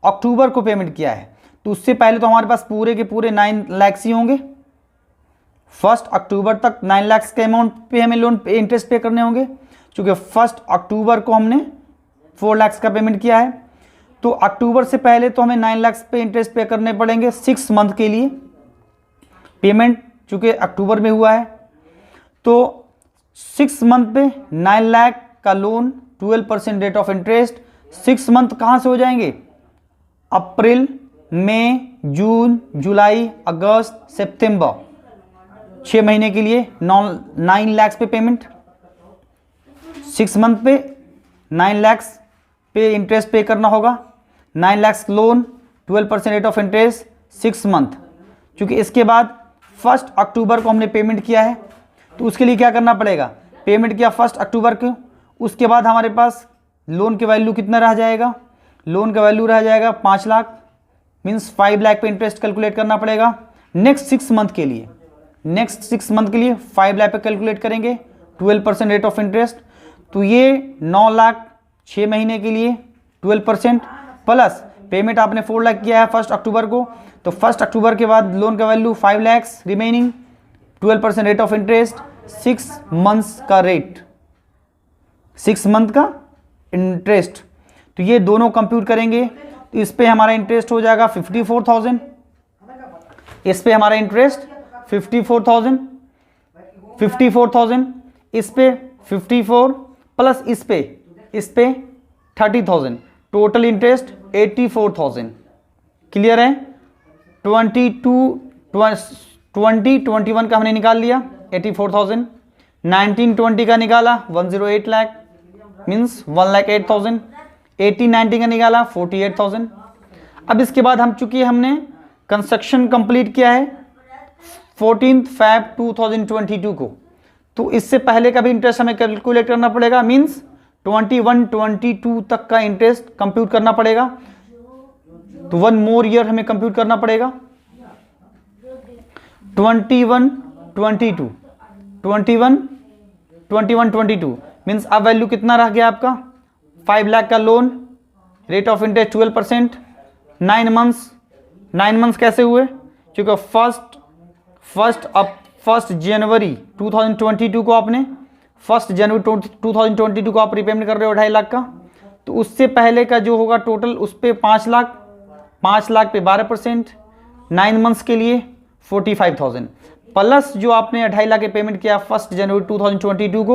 अक्टूबर को पेमेंट किया है। तो उससे पहले तो हमारे पास पूरे के पूरे 9 लाख ही होंगे। 1 अक्टूबर तक 9 लाख के अमाउंट पे हमें लोन पे इंटरेस्ट पे करने होंगे, क्योंकि 1 अक्टूबर को हमने 4 लाख का पेमेंट किया है। तो अक्टूबर से पहले तो हमें 9 लाख पे इंटरेस्ट पे करने पड़ेंगे 6 मंथ के लिए। पेमेंट चूंकि अक्टूबर में हुआ है, तो 6 मंथ पे 9 लाख का loan, 12% rate of interest. 6 month कहाँ से हो जाएंगे? अप्रैल, मई, जून, जुलाई, अगस्त, सितंबर, 6 महीने के लिए 9 लाख पे पेमेंट। 6 मंथ पे 9 लाख पे इंटरेस्ट पे करना होगा। 9 lakh loan, 12% rate of interest, 6 month. क्योंकि इसके बाद 1 अक्टूबर को हमने पेमेंट किया है, तो उसके लिए क्या करना पड़ेगा? पेमेंट किया 1 अक्टूबर को, उसके बाद हमारे पास लोन की वैल्यू कितना रह जाएगा? लोन का वैल्यू रह जाएगा 5 लाख, मीन्स 5 लाख पे इंटरेस्ट कैलकुलेट करना पड़ेगा नेक्स्ट 6 मंथ के लिए। नेक्स्ट 6 मंथ के लिए 5 लाख पे कैलकुलेट करेंगे, 12% रेट ऑफ इंटरेस्ट। तो ये 9 लाख 6 महीने के लिए 12% प्लस पेमेंट आपने 4 लाख किया है 1 अक्टूबर को, तो 1 अक्टूबर के बाद लोन का value 5 lakh remaining, 12% rate of interest, 6 months का रेट, 6 मंथ का इंटरेस्ट। तो ये दोनों कंप्यूट करेंगे तो इस पे हमारा इंटरेस्ट हो जाएगा 54,000, इस पे हमारा इंटरेस्ट 54,000, इस पे 54 प्लस इस पे 30,000, टोटल इंटरेस्ट 84,000। क्लियर है? 2021 का हमने निकाल लिया 84,000, 19-20 का निकाला 108 लाख मीन्स 1,08,000, 18-19 का निकाला 48,000। अब इसके बाद हम चूंकि हमने कंस्ट्रक्शन कंप्लीट किया है 14 Feb 2022 को, तो इससे पहले का भी इंटरेस्ट हमें कैलकुलेट करना पड़ेगा, मीन्स 21-22 तक का इंटरेस्ट कंप्यूट करना पड़ेगा। तो 1 मोर ईयर हमें कंप्यूट करना पड़ेगा। 21-22 मीन्स अब वैल्यू कितना रह गया आपका? 5 लाख का loan, rate of interest 12%, 9 months कैसे हुए? क्योंकि 1 जनवरी 2022 को आपने 1 जनवरी 2022 को आप रिपेमेंट कर रहे हो 2.5 लाख का, तो उससे पहले का जो होगा टोटल उस पर 5 लाख पे 12%, 9 मंथ्स के लिए 45,000 प्लस जो आपने 2.5 लाख के पेमेंट किया 1 जनवरी 2022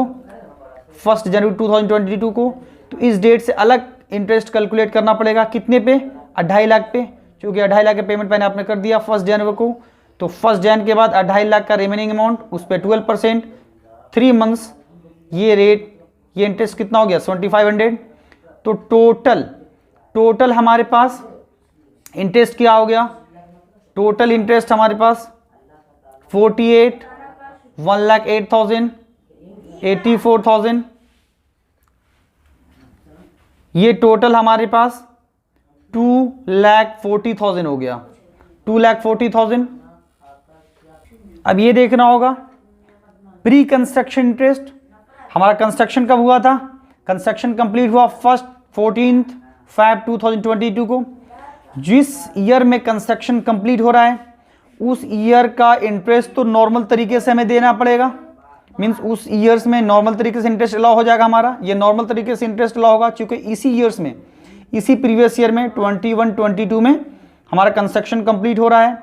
को, तो इस डेट से अलग इंटरेस्ट कैलकुलेट करना पड़ेगा। कितने पे? 2.5 लाख पे, क्योंकि 2.5 लाख का पेमेंट मैंने आपने कर दिया 1 जनवरी को, तो 1 जन के बाद 2.5 लाख का रिमेनिंग अमाउंट, उस पर 12%, 3 मंथ्स, ये इंटरेस्ट कितना हो गया? 7,500। तो टोटल हमारे पास इंटरेस्ट क्या हो गया? टोटल इंटरेस्ट हमारे पास 48, 1,08,000, 84,000, ये टोटल हमारे पास 2,40,000 हो गया, 2,40,000। अब ये देखना होगा प्री कंस्ट्रक्शन इंटरेस्ट। हमारा कंस्ट्रक्शन कब हुआ था? कंस्ट्रक्शन कंप्लीट हुआ 14 Feb 2022 को। जिस ईयर में कंस्ट्रक्शन कंप्लीट हो रहा है उस ईयर का इंटरेस्ट तो नॉर्मल तरीके से हमें देना पड़ेगा, मीन्स उस ईयर्स में नॉर्मल तरीके से इंटरेस्ट अलाउ हो जाएगा हमारा, ये नॉर्मल तरीके से इंटरेस्ट अलाउ होगा, क्योंकि इसी ईयर्स में, इसी प्रीवियस ईयर में 21-22 में हमारा कंस्ट्रक्शन कंप्लीट हो रहा है।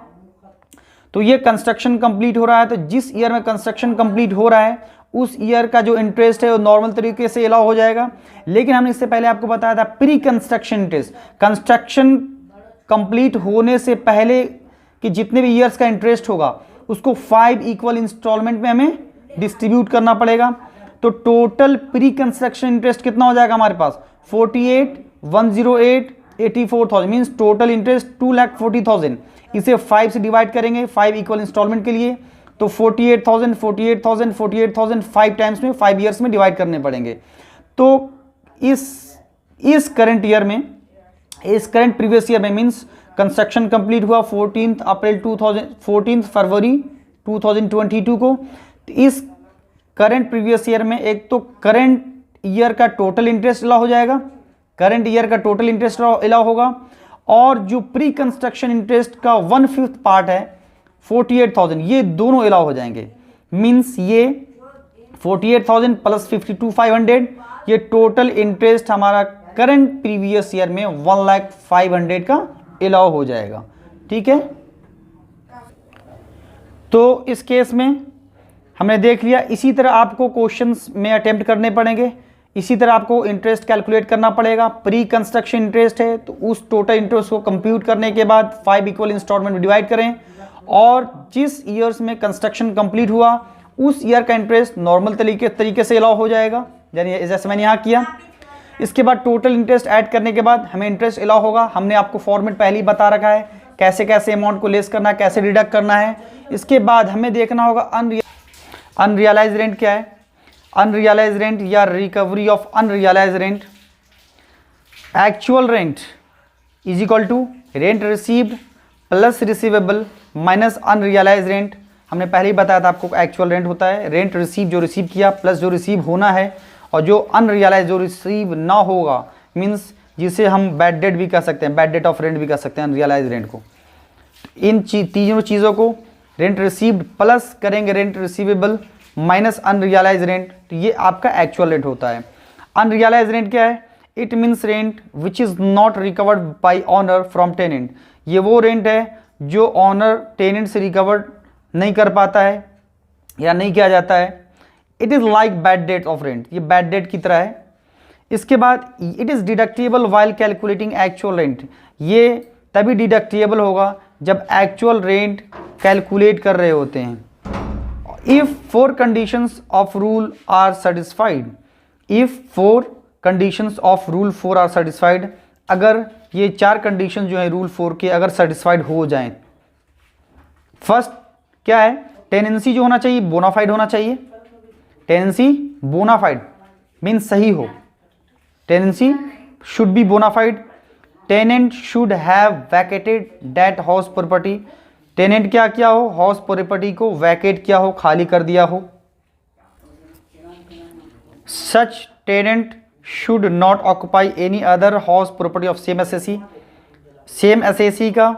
तो ये कंस्ट्रक्शन कंप्लीट हो रहा है, तो जिस ईयर में कंस्ट्रक्शन कंप्लीट हो रहा है उस ईयर का जो इंटरेस्ट है वो नॉर्मल तरीके से अलाउ हो जाएगा। लेकिन हमने इससे पहले आपको बताया था pre construction interest, construction complete होने से पहले कि जितने भी ईयर्स का इंटरेस्ट होगा उसको 5 इक्वल इंस्टॉलमेंट में हमें डिस्ट्रीब्यूट करना पड़ेगा। तो टोटल प्री कंस्ट्रक्शन इंटरेस्ट कितना हो जाएगा हमारे पास? 48, 108, 84,000 मीन्स टोटल इंटरेस्ट 2,40,000। इसे 5 से डिवाइड करेंगे 5 इक्वल इंस्टॉलमेंट के लिए, तो 48,000 5 टाइम्स में 5 ईयर्स में डिवाइड करने पड़ेंगे। तो इस करंट ईयर में, इस करंट प्रीवियस ईयर में, मीन्स कंस्ट्रक्शन कंप्लीट हुआ 14 फरवरी 2022 को, इस करंट प्रीवियस ईयर में एक तो करंट ईयर का टोटल इंटरेस्ट अलाउ हो जाएगा, करंट ईयर का टोटल इंटरेस्ट अलाउ होगा, और जो प्री कंस्ट्रक्शन इंटरेस्ट का 1/5 पार्ट है 48,000, ये दोनों अलाउ हो जाएंगे। मींस ये 48,000 प्लस 52,500, ये टोटल इंटरेस्ट हमारा करंट प्रीवियस ईयर में 1,05,000 का अलाउ हो जाएगा। ठीक है, तो इस केस में हमने देख लिया। इसी तरह आपको क्वेश्चंस में अटेम्प्ट करने पड़ेंगे, इसी तरह आपको इंटरेस्ट कैलकुलेट करना पड़ेगा। प्री कंस्ट्रक्शन इंटरेस्ट है तो उस टोटल इंटरेस्ट को कंप्यूट करने के बाद 5 इक्वल इंस्टॉलमेंट में डिवाइड करें, और जिस ईयर्स में कंस्ट्रक्शन कंप्लीट हुआ उस ईयर का इंटरेस्ट नॉर्मल तरीके से अलाउ हो जाएगा, यानी जैसे मैंने यहाँ किया। इसके बाद टोटल इंटरेस्ट ऐड करने के बाद हमें इंटरेस्ट अलाउ होगा। हमने आपको फॉर्मेट पहले ही बता रखा है, कैसे कैसे अमाउंट को लेस करना है, कैसे डिडक्ट करना है। इसके बाद हमें देखना होगा अनरियलाइज रेंट क्या है। अनरियलाइज रेंट या recovery of unrealise rent, actual rent is equal to rent received plus receivable minus unrealise rent. हमने पहले ही बताया था आपको, एक्चुअल रेंट होता है रेंट रिसीव, जो रिसीव किया, प्लस जो रिसीव होना है, और जो अनरियलाइज जो रिसीव ना होगा, मीन्स जिसे हम बैड डेट भी कह सकते हैं, बैड डेट ऑफ रेंट भी कह सकते हैं अनरियलाइज रेंट को। इन तीनों चीज़ों को रेंट रिसीव्ड प्लस करेंगे rent receivable minus unrealise rent, तो ये आपका एक्चुअल रेंट होता है। अनरियलाइज रेंट क्या है? It means rent which is not recovered by owner from tenant. ये वो रेंट है जो ऑनर टेनेंट से रिकवर नहीं कर पाता है या नहीं किया जाता है। It is like bad debt of rent, ये बैड डेट की तरह है। इसके बाद it is deductible while calculating actual rent, ये तभी डिडक्टेबल होगा जब एक्चुअल रेंट कैलकुलेट कर रहे होते हैं। If 4 conditions of rule are satisfied, if 4 conditions of rule 4 are satisfied, अगर ये 4 कंडीशन जो है रूल 4 के अगर सेटिस्फाइड हो जाएं। फर्स्ट क्या है? टेनेंसी जो होना चाहिए बोनाफाइड होना चाहिए। टेनेंसी बोनाफाइड मीन्स सही हो, tenancy should be bonafide. Tenant should have vacated that house property, tenant क्या किया हो? हाउस प्रॉपर्टी को वैकेट किया हो, खाली कर दिया हो। Such tenant should not occupy any other house property of same SSC, same SSC का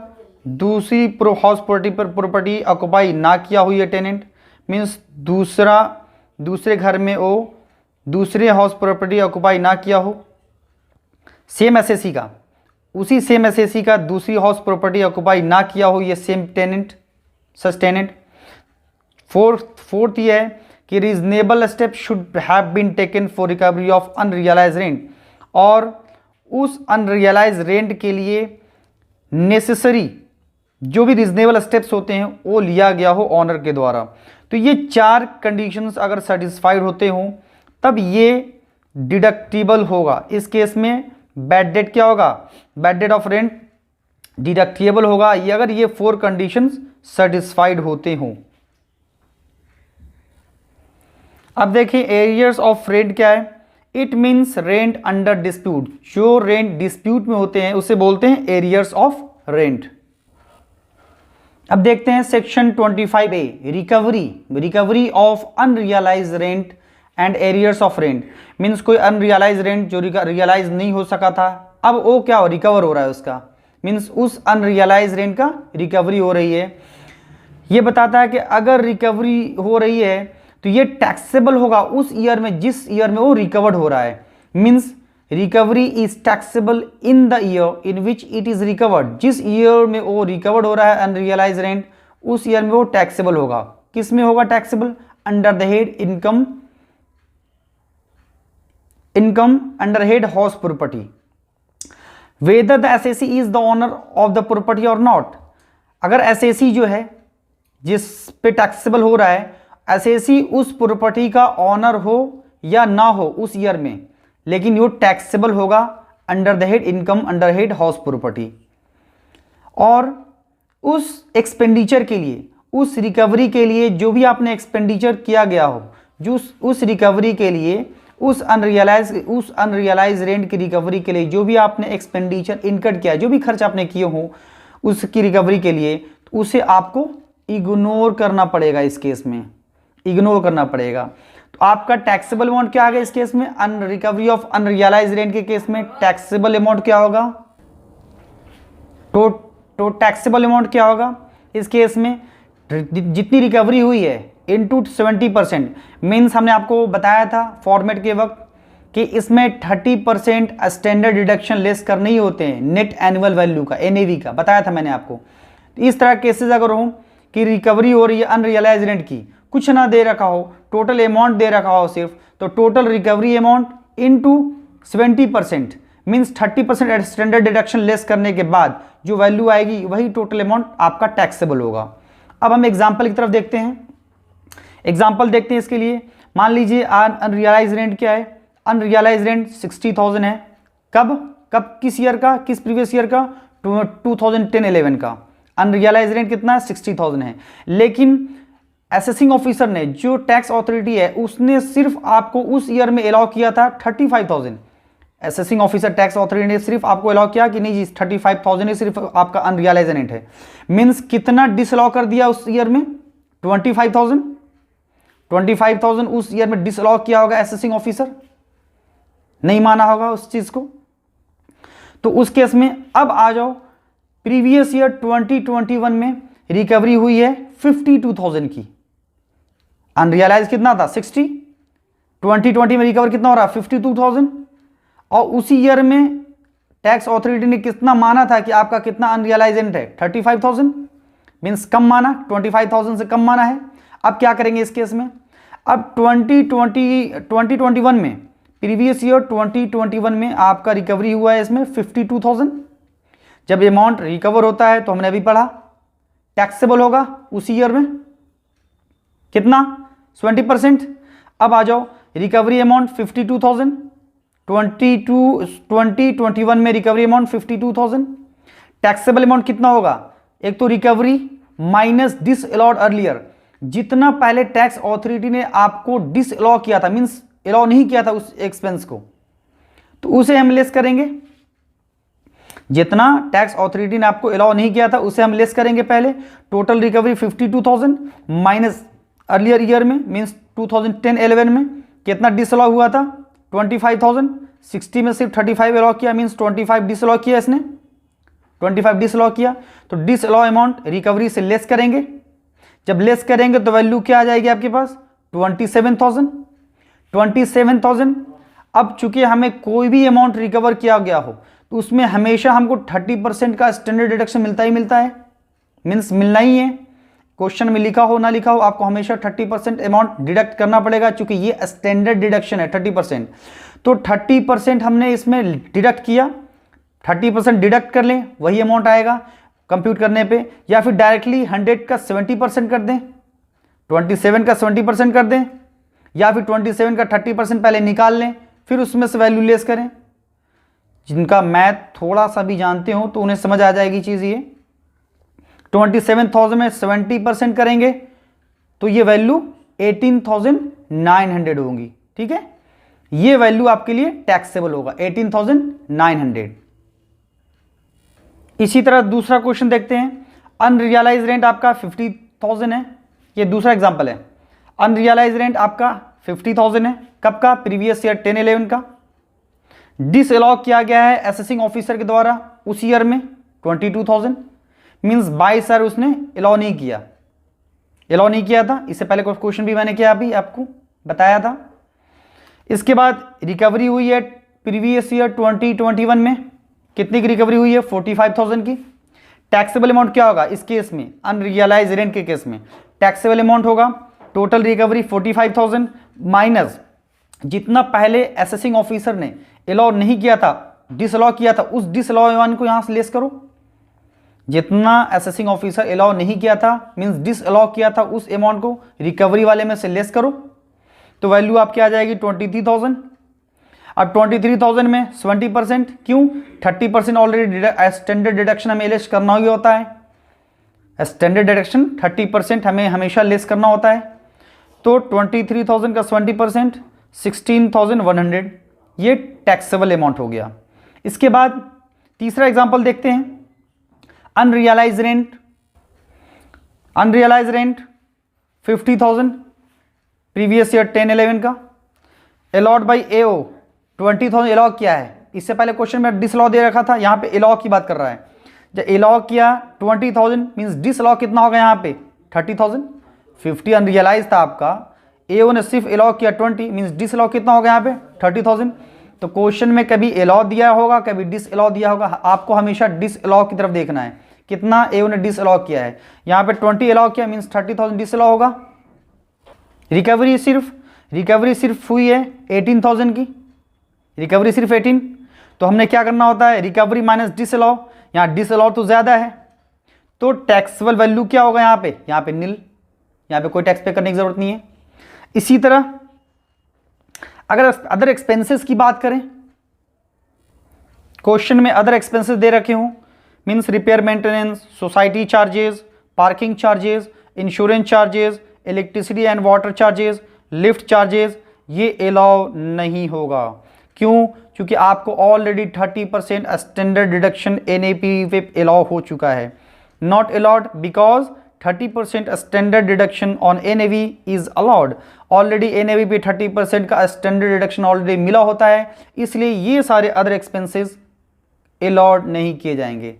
दूसरी हाउस प्रॉपर्टी ऑक्युपाई ना किया हो ये टेनेंट, मीन्स दूसरे घर में वो दूसरे हाउस प्रॉपर्टी ऑक्युपाई ना किया हो। सेम एसएससी का, उसी सेम एसएससी का दूसरी हाउस प्रॉपर्टी ऑक्युपाई ना किया हो ये same tenant, such tenant. Fourth ये है कि reasonable step should have been taken for recovery of unrealise rent, और उस अनरियलाइज रेंट के लिए नेसेसरी जो भी रीजनेबल स्टेप्स होते हैं वो लिया गया हो ऑनर के द्वारा। तो ये 4 कंडीशंस अगर सेटिस्फाइड होते हों तब ये डिडक्टिबल होगा। इस केस में बैड डेट क्या होगा? Bad debt of rent deductible होगा ये अगर ये 4 कंडीशंस सेटिस्फाइड होते हों। अब देखिए एरियर्स ऑफ रेंट क्या है? It means rent under dispute, जो रेंट डिस्प्यूट में होते हैं उसे बोलते हैं एरियर्स ऑफ रेंट। अब देखते हैं section 25A recovery of unrealise rent and arrears of rent. Means कोई अनरियलाइज रेंट जो रियलाइज नहीं हो सका था, अब वो क्या हो? रिकवर हो रहा है उसका, मीन्स उस अनरियलाइज रेंट का रिकवरी हो रही है। ये बताता है कि अगर रिकवरी हो रही है तो ये टैक्सेबल होगा उस ईयर में जिस ईयर में वो रिकवर्ड हो रहा है। Means recovery is taxable in the year in which it is recovered, जिस ईयर में वो रिकवर्ड हो रहा है अनरियलाइज रेंट उस ईयर में वो टैक्सेबल होगा। किस में होगा taxable? Under the head income under head house property, whether the SSC is the owner of the property और नॉट। अगर एसएसी जो है जिस पे टैक्सेबल हो रहा है, एसएसी उस प्रॉपर्टी का ऑनर हो या ना हो उस ईयर में, लेकिन वो टैक्सेबल होगा under the head income under head house property. और उस एक्सपेंडिचर के लिए, उस रिकवरी के लिए जो भी आपने एक्सपेंडिचर किया गया हो, जो उस रिकवरी के लिए, उस अनरियलाइज रेंट की रिकवरी के लिए जो भी आपने एक्सपेंडिचर इनकट किया, जो भी खर्च आपने किए हो उसकी रिकवरी के लिए, उसे आपको इग्नोर करना पड़ेगा। इस केस में इग्नोर करना पड़ेगा। तो आपका टैक्सेबल अमाउंट क्या आ गया इस केस में, रिकवरी ऑफ अनरियलाइज रेंट के केस में टैक्सेबल अमाउंट क्या होगा, तो टैक्सेबल अमाउंट क्या होगा इस केस में, जितनी रिकवरी हुई है इनटू 70%, मीन्स हमने आपको बताया था फॉर्मेट के वक्त कि इसमें 30% स्टैंडर्ड डिडक्शन लेस करने ही होते हैं नेट एनुअल वैल्यू का, एनएवी का, बताया था मैंने आपको। तो इस तरह केसेस अगर हो कि रिकवरी हो रही है अनरियलाइज रेंट की, कुछ ना दे रखा हो, टोटल अमाउंट दे रखा हो सिर्फ, तो total recovery amount into 70%, means 30% standard deduction less करने के बाद जो वैल्यू आएगी वही टोटल अमाउंट आपका टैक्सेबल होगा। अब हम एग्जाम्पल की तरफ देखते हैं, एग्जाम्पल देखते हैं इसके लिए। मान लीजिए अनरियलाइज रेंट क्या है, अनरियलाइज रेंट 60,000 है। कब किस ईयर का, किस प्रीवियस ईयर का, 2010-11 का अनरियलाइज रेंट कितना है, 60,000 है। लेकिन असेसिंग ऑफिसर ने, जो टैक्स अथॉरिटी है, उसने सिर्फ आपको उस ईयर में अलाउ किया था 35,000। असेसिंग ऑफिसर टैक्स अथॉरिटी ने सिर्फ आपको अलाउ किया कि नहीं जी 35,000 ही सिर्फ आपका अनरियलाइज रेंट है। मीन्स कितना डिसअलाउ कर दिया उस ईयर में, 25,000 उस ईयर में डिसअलाउ किया होगा असेसिंग ऑफिसर, नहीं माना होगा उस चीज को। तो उस केस में अब आ जाओ, प्रीवियस ईयर 2021 में रिकवरी हुई है 52,000 की, अनरियलाइज कितना था 60, 2020 में रिकवर कितना हो रहा है 52,000, और उसी ईयर में टैक्स अथॉरिटी ने कितना माना था कि आपका कितना अनरियलाइज रेंट है 35,000, मीन्स कम माना, 25,000 से कम माना है। अब क्या करेंगे इस केस में, अब 2021 में, प्रीवियस ईयर 2021 में आपका रिकवरी हुआ है इसमें 52,000। जब अमाउंट रिकवर होता है तो हमने अभी पढ़ा टैक्सेबल होगा उसी ईयर में कितना, 20%। अब आ जाओ, रिकवरी अमाउंट 52,000, 2021 में रिकवरी अमाउंट 52,000, टैक्सेबल अमाउंट कितना होगा, एक तो रिकवरी माइनस डिसअलाउड अर्लियर, जितना पहले टैक्स अथॉरिटी ने आपको डिसअलाउ किया था, मींस अलाउ नहीं किया था उस एक्सपेंस को, तो उसे हम लेस करेंगे। जितना टैक्स अथॉरिटी ने आपको अलाउ नहीं किया था उसे हम लेस करेंगे पहले। Total recovery 52,000 minus earlier year में, मींस 2010-11 में कितना डिसअलाउ हुआ था 25,000, 60 में सिर्फ 35 अलाउ किया, मींस 25 डिसअलाउ किया इसने, 25 डिसअलाउ किया, तो डिसअलाउ अमाउंट रिकवरी से लेस करेंगे। जब लेस करेंगे तो वैल्यू क्या आ जाएगी आपके पास 27,000। अब चूंकि हमें कोई भी अमाउंट रिकवर किया गया हो तो उसमें हमेशा हमको 30% का स्टैंडर्ड डिडक्शन मिलता ही मिलता है, मीन्स मिलना ही है। क्वेश्चन में लिखा हो ना लिखा हो, आपको हमेशा 30% अमाउंट डिडक्ट करना पड़ेगा, चूंकि ये स्टैंडर्ड डिडक्शन है 30%। तो 30% हमने इसमें डिडक्ट किया, 30% डिडक्ट कर लें, वही अमाउंट आएगा कंप्यूट करने पे, या फिर डायरेक्टली 100 का 70% कर दें, 27 का 70% कर दें, या फिर 27 का 30% पहले निकाल लें, फिर उसमें से वैल्यू लेस करें। जिनका मैथ थोड़ा सा भी जानते हो तो उन्हें समझ आ जाएगी चीज़ ये। 27,000 में 70% करेंगे तो ये वैल्यू 18,900 होगी, ठीक है। ये वैल्यू आपके लिए टैक्सेबल होगा 18,900। इसी तरह दूसरा क्वेश्चन देखते हैं। अनरियलाइज रेंट आपका 50,000 है, ये दूसरा एग्जांपल है। अनरियलाइज रेंट आपका 50,000 है, कब का, प्रीवियस ईयर 10-11 का। डिसअलाउ किया गया है असेसिंग ऑफिसर के द्वारा उस ईयर में 22,000, मींस 22 ईयर उसने अलाउ नहीं किया था। इससे पहले क्वेश्चन भी मैंने किया, अभी आपको बताया था। इसके बाद रिकवरी हुई है प्रीवियस ईयर 2021 में, कितनी की रिकवरी हुई है 45,000 की। टैक्सेबल अमाउंट क्या होगा इस केस में, अनरियलाइज रेंट के केस में टैक्सेबल अमाउंट होगा टोटल रिकवरी 45,000 माइनस जितना पहले असेसिंग ऑफिसर ने अलाउ नहीं किया था, डिसअलाउ किया था, उस डिसअलाउ अमाउंट को यहां से लेस करो। जितना असेसिंग ऑफिसर अलाउ नहीं किया था, मींस डिसअलाउ किया था, उस अमाउंट को रिकवरी वाले में से लेस करो, तो वैल्यू आपकी आ जाएगी 23,000। अब 23,000 में 20%, क्यों, 30% ऑलरेडी स्टैंडर्ड डिडक्शन हमें लेस करना ही होता है। स्टैंडर्ड डिडक्शन 30% हमें हमेशा लेस करना होता है। तो 23,000 का 20% 16,100, ये टैक्सेबल अमाउंट हो गया। इसके बाद तीसरा एग्जांपल देखते हैं। अनरियलाइज रेंट 50,000, प्रीवियस ईयर 10-11 का। अलॉट बाई AO 20,000 अलॉट किया है। इससे पहले क्वेश्चन में डिसलॉ दे रखा था, यहाँ पे अलॉट की बात कर रहा है। जब अलॉट किया 20,000 मीन्स डिसलॉ कितना होगा यहाँ पे 30,000। 50 अनरियलाइज था आपका, AO ने सिर्फ अलॉट किया 20 मीन्स डिसलॉ कितना होगा यहाँ पे 30,000। तो क्वेश्चन में कभी अलॉट दिया होगा कभी डिसअलॉ दिया होगा, आपको हमेशा डिसअलॉ की तरफ देखना है। कितना AO ने डिसअलॉ किया है, यहाँ पे 20 अलॉ किया मीन्स 30,000 डिसअलॉ होगा। रिकवरी सिर्फ हुई है 18,000 की, रिकवरी सिर्फ 18। तो हमने क्या करना होता है, रिकवरी माइनस डिसअलॉ, यहाँ डिसअलॉ तो ज्यादा है तो टैक्सेबल वैल्यू क्या होगा यहाँ पे नील, यहाँ पे कोई टैक्स पे करने की जरूरत नहीं है। इसी तरह अगर अदर एक्सपेंसेस की बात करें, क्वेश्चन में अदर एक्सपेंसेस दे रखे हों means repair maintenance, society charges, parking charges, insurance charges, electricity and water charges, lift charges, ये अलाउ नहीं होगा। क्यों? क्योंकि आपको ऑलरेडी 30% स्टैंडर्ड डिडक्शन NAP पे अलाउ हो चुका है। Not allowed because 30% standard deduction on NAV is allowed. Already NAV पे 30% का स्टैंडर्ड डिडक्शन ऑलरेडी मिला होता है, इसलिए ये सारे अदर एक्सपेंसेस अलाउड नहीं किए जाएंगे।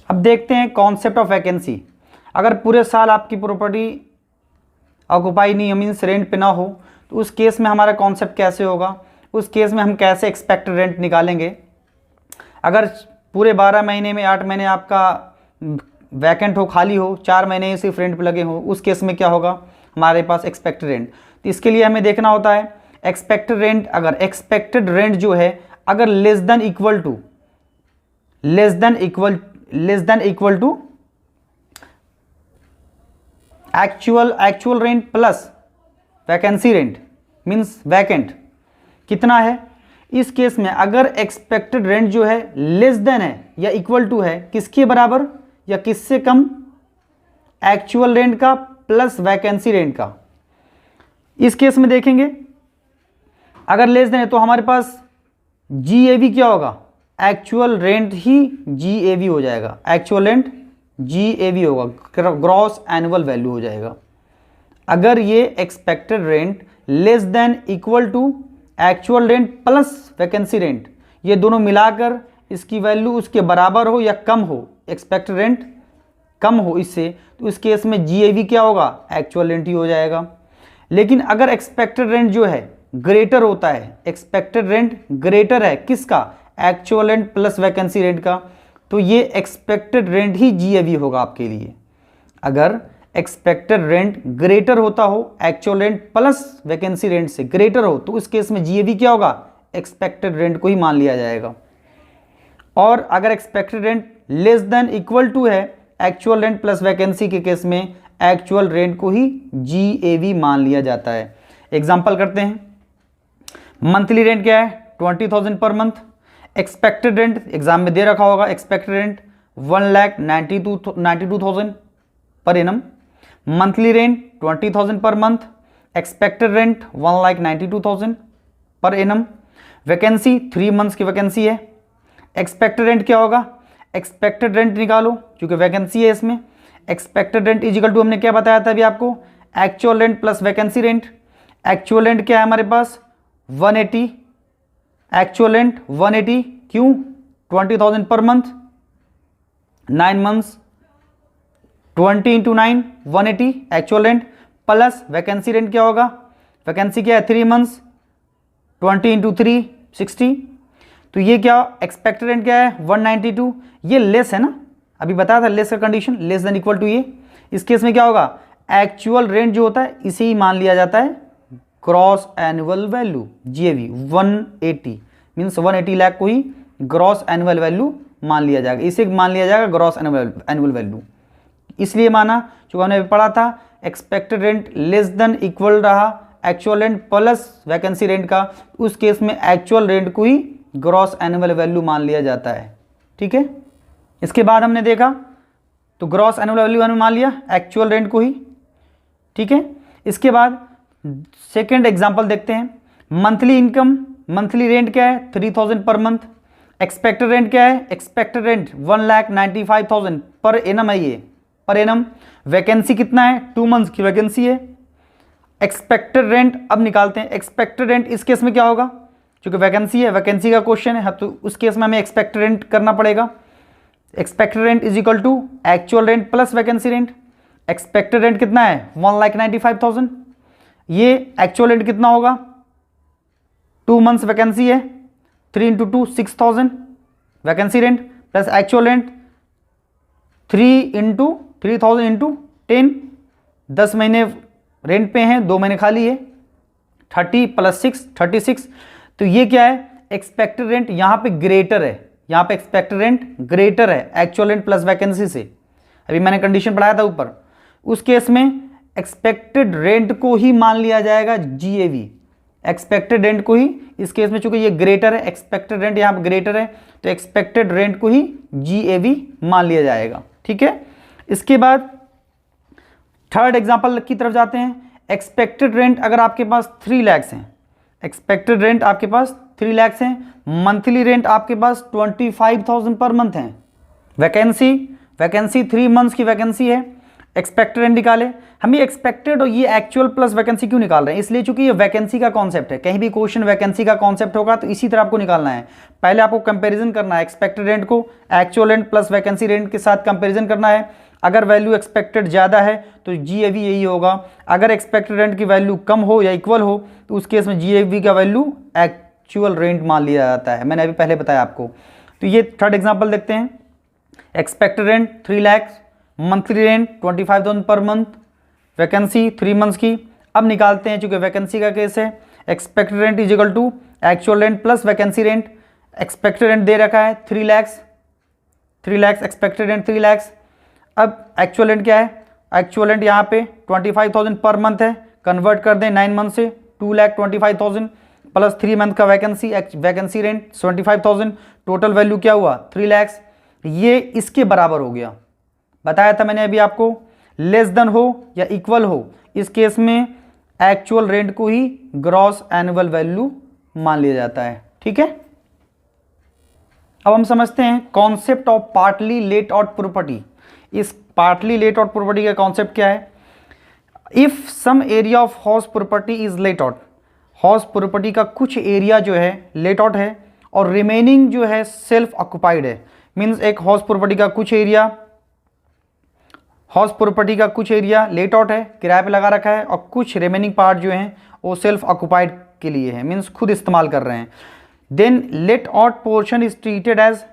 अब देखते हैं कॉन्सेप्ट ऑफ वैकेंसी। अगर पूरे साल आपकी प्रॉपर्टी ऑक्युपाई नहीं मीन्स रेंट पे ना हो तो उस केस में हमारा कॉन्सेप्ट कैसे होगा, उस केस में हम कैसे एक्सपेक्टेड रेंट निकालेंगे। अगर पूरे 12 महीने में 8 महीने आपका वैकेंट हो, खाली हो, 4 महीने सिर्फ रेंट पे लगे हो, उस केस में क्या होगा हमारे पास एक्सपेक्टेड रेंट। तो इसके लिए हमें देखना होता है एक्सपेक्टेड रेंट। अगर एक्सपेक्टेड रेंट जो है अगर less than equal to actual rent plus vacancy rent means vacant कितना है, इस केस में अगर एक्सपेक्टेड रेंट जो है लेस देन है या इक्वल टू है किसके बराबर या किससे कम, एक्चुअल रेंट का प्लस वैकेंसी रेंट का। इस केस में देखेंगे अगर लेस देन है तो हमारे पास GAV क्या होगा, एक्चुअल रेंट ही GAV हो जाएगा, एक्चुअल रेंट GAV होगा, ग्रॉस एनुअल वैल्यू हो जाएगा। अगर ये expected rent less than equal to actual rent plus vacancy rent, ये दोनों मिलाकर इसकी वैल्यू उसके बराबर हो या कम हो, एक्सपेक्टेड रेंट कम हो इससे, तो इस केस में GAV क्या होगा, एक्चुअल रेंट ही हो जाएगा। लेकिन अगर एक्सपेक्टेड रेंट जो है ग्रेटर होता है, एक्सपेक्टेड रेंट ग्रेटर है किसका, actual rent plus vacancy rent का, तो ये एक्सपेक्टेड रेंट ही GAV होगा आपके लिए। अगर एक्सपेक्टेड रेंट ग्रेटर होता हो, actual rent plus vacancy rent से ग्रेटर हो, तो उस केस में GAV क्या होगा, एक्सपेक्टेड रेंट को ही मान लिया जाएगा। और अगर expected rent less than equal to है एक्चुअल रेंट प्लस वैकेंसी के केस में एक्चुअल रेंट को ही GAV मान लिया जाता है। एग्जांपल करते हैं, मंथली रेंट क्या है 20,000 per month. Expected rent exam में दे रखा होगा, एक्सपेक्टेड रेंट 1,92,000 पर annum. Monthly rent 20,000 per month, expected rent 1,92,000 पर एनम। वैकेंसी 3 मंथ्स की वैकेंसी है। एक्सपेक्टेड रेंट क्या होगा, एक्सपेक्टेड रेंट निकालो क्योंकि वैकेंसी है इसमें। Expected rent is equal to हमने क्या बताया था अभी आपको, actual rent plus vacancy rent. Actual rent क्या है हमारे पास 180, एक्चुअल रेंट 180 क्यों, 20,000 per month, 9 months, 20 into 9 180 actual rent plus vacancy rent क्या होगा, वैकेंसी क्या है 3 मंथ्स, 20 इंटू 3 60। तो ये क्या एक्सपेक्टेड रेंट क्या है 192, ये लेस है ना, अभी बताया था लेस का condition, less than equal to ये। इस केस में क्या होगा, एक्चुअल रेंट जो होता है इसे ही मान लिया जाता है gross annual value GAV 180 means 180 lakh को ही ग्रॉस एनुअल वैल्यू मान लिया जाएगा, इसे मान लिया जाएगा ग्रॉस एनुअल वैल्यू। इसलिए माना जो हमने पढ़ा था expected rent less than equal रहा actual rent plus vacancy rent का, उस केस में एक्चुअल रेंट को ही ग्रॉस एनुअल वैल्यू मान लिया जाता है। ठीक है, इसके बाद हमने देखा तो ग्रॉस एनुअल वैल्यू हमने मान लिया एक्चुअल रेंट को ही। ठीक है, इसके बाद सेकेंड एग्जाम्पल देखते हैं। मंथली इनकम, मंथली रेंट क्या है 3,000 पर मंथ। एक्सपेक्टेड रेंट क्या है, एक्सपेक्टेड रेंट 1,95,000 पर एनम है, ये पर एनम। वैकेंसी कितना है 2 मंथ्स की वैकेंसी है। एक्सपेक्टेड रेंट अब निकालते हैं। एक्सपेक्टेड रेंट इस केस में क्या होगा, क्योंकि वैकेंसी है, वैकेंसी का क्वेश्चन है, तो उस केस में हमें एक्सपेक्टेड रेंट करना पड़ेगा। Expected rent is equal to actual rent plus vacancy rent. Expected rent कितना है 1,95,000, ये एक्चुअल रेंट कितना होगा 2 मंथ्स वैकेंसी है, 3 into 2 6,000 vacancy rent plus actual rent 3,000 into 10, 10 महीने रेंट पे हैं, 2 महीने खाली है, 30 प्लस 6 36। तो ये क्या है एक्सपेक्टेड रेंट, यहाँ पे ग्रेटर है, यहाँ पे एक्सपेक्टेड रेंट ग्रेटर है एक्चुअल रेंट प्लस वैकेंसी से। अभी मैंने कंडीशन पढ़ाया था ऊपर, उस केस में एक्सपेक्टेड रेंट को ही मान लिया जाएगा जीएवी, एक्सपेक्टेड रेंट को ही, इस केस में चूंकि ये ग्रेटर है, एक्सपेक्टेड रेंट यहाँ पे ग्रेटर है, तो एक्सपेक्टेड रेंट को ही जीएवी मान लिया जाएगा। ठीक है, इसके बाद थर्ड एग्जांपल की तरफ जाते हैं। एक्सपेक्टेड रेंट अगर आपके पास 3 लाख हैं, एक्सपेक्टेड रेंट आपके पास 3 लाख हैं, मंथली रेंट आपके पास 25,000 पर मंथ है, वैकेंसी 3 मंथ्स की वैकेंसी है, एक्सपेक्टेड रेंट निकाले। हम ये एक्सपेक्टेड और ये एक्चुअल प्लस वैकेंसी क्यों निकाल रहे हैं, इसलिए चूंकि ये वैकेंसी का कॉन्सेप्ट है, कहीं भी क्वेश्चन वैकेंसी का कॉन्सेप्ट होगा तो इसी तरह आपको निकालना है। पहले आपको कंपैरिजन करना है, एक्सपेक्टेड रेंट को actual rent plus vacancy rent के साथ कंपैरिजन करना है। अगर वैल्यू एक्सपेक्टेड ज़्यादा है तो जीएवी यही होगा, अगर एक्सपेक्टेड रेंट की वैल्यू कम हो या इक्वल हो तो उस केस में जीएवी का वैल्यू एक्चुअल रेंट मान लिया जाता है, मैंने अभी पहले बताया आपको। तो ये थर्ड एग्जाम्पल देखते हैं। Expected rent 3 lakh, monthly rent 25,000 per month, vacancy 3 months की। अब निकालते हैं, चूंकि वैकेंसी का केस है, expected rent is equal to actual rent plus vacancy rent. Expected rent दे रखा है 3 लाख, एक्सपेक्टेड रेंट 3 लाख। अब एक्चुअल रेंट क्या है, एक्चुअल रेंट यहाँ पे 25,000 पर मंथ है, कन्वर्ट कर दें 9 मंथ से, 2,25,000 प्लस 3 मंथ का वैकेंसी रेंट 75,000, टोटल वैल्यू क्या हुआ 3 लाख। ये इसके बराबर हो गया, बताया था मैंने अभी आपको, लेस देन हो या इक्वल हो, इस केस में एक्चुअल रेंट को ही ग्रॉस एनुअल वैल्यू मान लिया जाता है। ठीक है, अब हम समझते हैं concept of partly let out property. इस पार्टली लेट आउट प्रॉपर्टी का कॉन्सेप्ट क्या है, if some area of house property is let out, house property का कुछ एरिया जो है लेट आउट है और रिमेनिंग जो है सेल्फ ऑक्युपाइड है, मीन्स एक हाउस प्रॉपर्टी का कुछ एरिया लेट आउट है, किराए पे लगा रखा है, और कुछ रिमेनिंग पार्ट जो हैं वो सेल्फ ऑक्युपाइड के लिए है, मीन्स खुद इस्तेमाल कर रहे हैं। Then let out portion is treated as,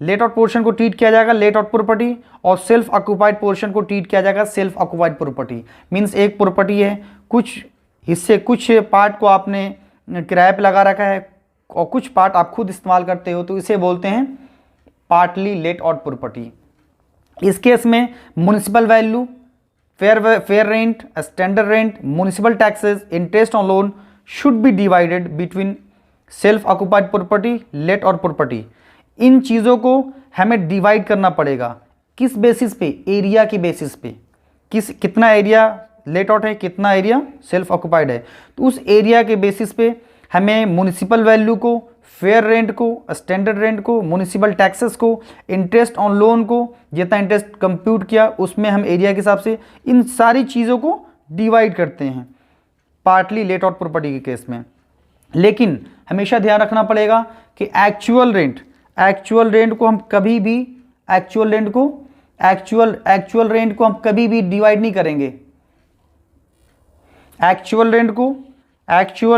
let out portion को ट्रीट किया जाएगा लेट आउट प्रॉपर्टी, और सेल्फ ऑक्युपाइड पोर्शन को ट्रीट किया जाएगा सेल्फ ऑक्युपाइड प्रॉपर्टी। मीन्स एक प्रॉपर्टी है, कुछ हिस्से कुछ पार्ट को आपने किराए पे लगा रखा है और कुछ पार्ट आप खुद इस्तेमाल करते हो, तो इसे बोलते हैं पार्टली लेट आउट प्रॉपर्टी। इस केस में municipal value, fair rent, standard rent, municipal taxes, interest on loan should be divided between self occupied property, let out property. इन चीज़ों को हमें डिवाइड करना पड़ेगा, किस बेसिस पे, एरिया की बेसिस पे, कितना एरिया लेट आउट है, कितना एरिया सेल्फ ऑक्युपाइड है, तो उस एरिया के बेसिस पे हमें म्युनिसिपल वैल्यू को, फेयर रेंट को, स्टैंडर्ड रेंट को, म्युनिसिपल टैक्सेस को, इंटरेस्ट ऑन लोन को, जितना इंटरेस्ट कंप्यूट किया उसमें हम एरिया के हिसाब से इन सारी चीज़ों को डिवाइड करते हैं पार्टली लेट आउट प्रॉपर्टी के केस में। लेकिन हमेशा ध्यान रखना पड़ेगा कि एक्चुअल रेंट को हम कभी भी एक्चुअल रेंट को हम कभी भी डिवाइड नहीं करेंगे, एक्चुअल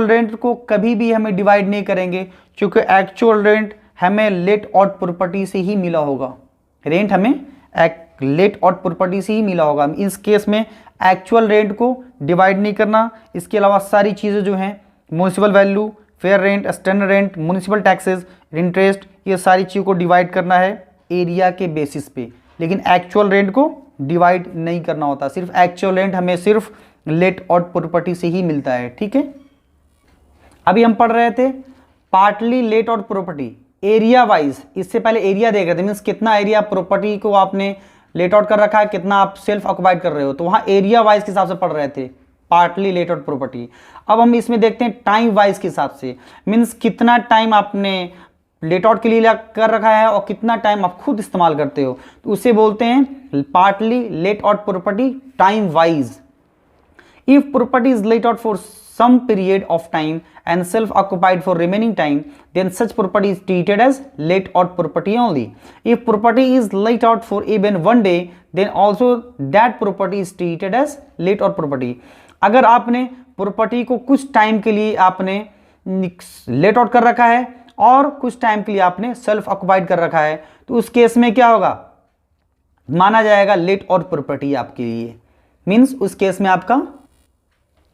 रेंट को कभी भी हमें डिवाइड नहीं करेंगे, क्योंकि एक्चुअल रेंट हमें लेट आउट प्रॉपर्टी से ही मिला होगा, रेंट हमें लेट आउट प्रॉपर्टी से ही मिला होगा। इस केस में एक्चुअल रेंट को डिवाइड नहीं करना, इसके अलावा सारी चीज़ें जो हैं municipal value, fair rent, standard rent, municipal taxes, interest, ये सारी चीज़ों को डिवाइड करना है एरिया के बेसिस पे, लेकिन एक्चुअल रेंट को डिवाइड नहीं करना होता। सिर्फ एक्चुअल रेंट हमें सिर्फ लेट आउट प्रॉपर्टी से ही मिलता है। ठीक है, अभी हम पढ़ रहे थे partly let out property area wise. इससे पहले एरिया देख रहे थे, मीन्स कितना एरिया प्रॉपर्टी को आपने लेट आउट कर रखा है, कितना आप सेल्फ ऑक्युपाइड कर रहे हो, तो वहां एरिया वाइज के हिसाब से पढ़ रहे थे पार्टली लेट आउट प्रॉपर्टी। अब हम इसमें देखते हैं टाइम वाइज के हिसाब से, मीन्स कितना टाइम आपने लेट आउट के लिए कर रखा है और कितना टाइम आप खुद इस्तेमाल करते हो, तो उसे बोलते हैं partly let out property time wise. If property is let out for some period of time and self-occupied for remaining time, then such property is treated as let out property only. If property is let out for even one day, then also that property is treated as let out property. अगर आपने property को कुछ time के लिए आपने let out कर रखा है और कुछ टाइम के लिए आपने सेल्फ ऑक्युपाइड कर रखा है, तो उस केस में क्या होगा, माना जाएगा लेट आउट प्रॉपर्टी आपके लिए, मीन्स उस केस में आपका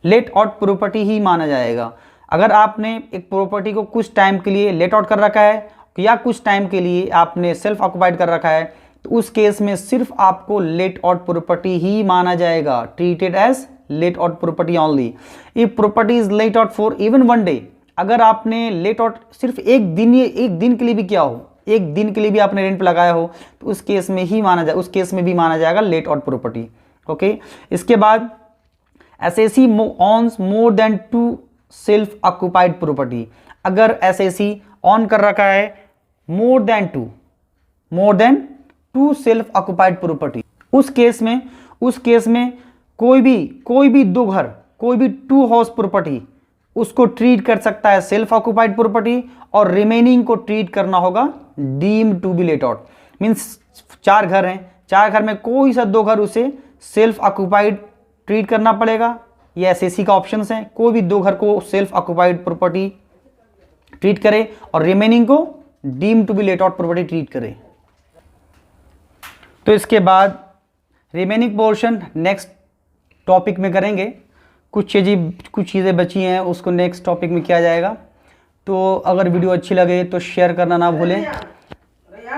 लेट आउट प्रॉपर्टी ही माना जाएगा। अगर आपने एक प्रॉपर्टी को कुछ टाइम के लिए लेट आउट कर रखा है या कुछ टाइम के लिए आपने सेल्फ ऑक्युपाइड कर रखा है, तो उस केस में सिर्फ आपको लेट आउट प्रॉपर्टी ही माना जाएगा, treated as let out property only. If property is let out for even one day, अगर आपने लेट आउट सिर्फ एक दिन के लिए भी किया हो, एक दिन के लिए भी आपने रेंट पे लगाया हो, तो उस केस में भी माना जाएगा लेट आउट प्रॉपर्टी। ओके, इसके बाद SAC owns more than 2 self occupied property. अगर SAC ऑन कर रखा है more than two self occupied property, उस केस में कोई भी दो घर, कोई भी 2 हाउस प्रॉपर्टी, उसको ट्रीट कर सकता है सेल्फ ऑक्युपाइड प्रॉपर्टी और रिमेनिंग को ट्रीट करना होगा deemed to be let out. Means 4 घर हैं, 4 घर में कोई सा 2 घर उसे सेल्फ ऑक्युपाइड ट्रीट करना पड़ेगा, ये SAC का ऑप्शन है। कोई भी 2 घर को सेल्फ ऑक्युपाइड प्रॉपर्टी ट्रीट करे और रिमेनिंग को deem to be let out property treat करे। तो इसके बाद रिमेनिंग पोर्शन नेक्स्ट टॉपिक में करेंगे। कुछ चीज़ें बची हैं, उसको नेक्स्ट टॉपिक में किया जाएगा। तो अगर वीडियो अच्छी लगे तो शेयर करना ना भूलें,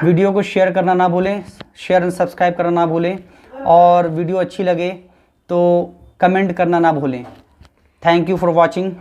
वीडियो को शेयर करना ना भूलें, शेयर एंड सब्सक्राइब करना ना भूलें, और वीडियो अच्छी लगे तो कमेंट करना ना भूलें। Thank you for watching.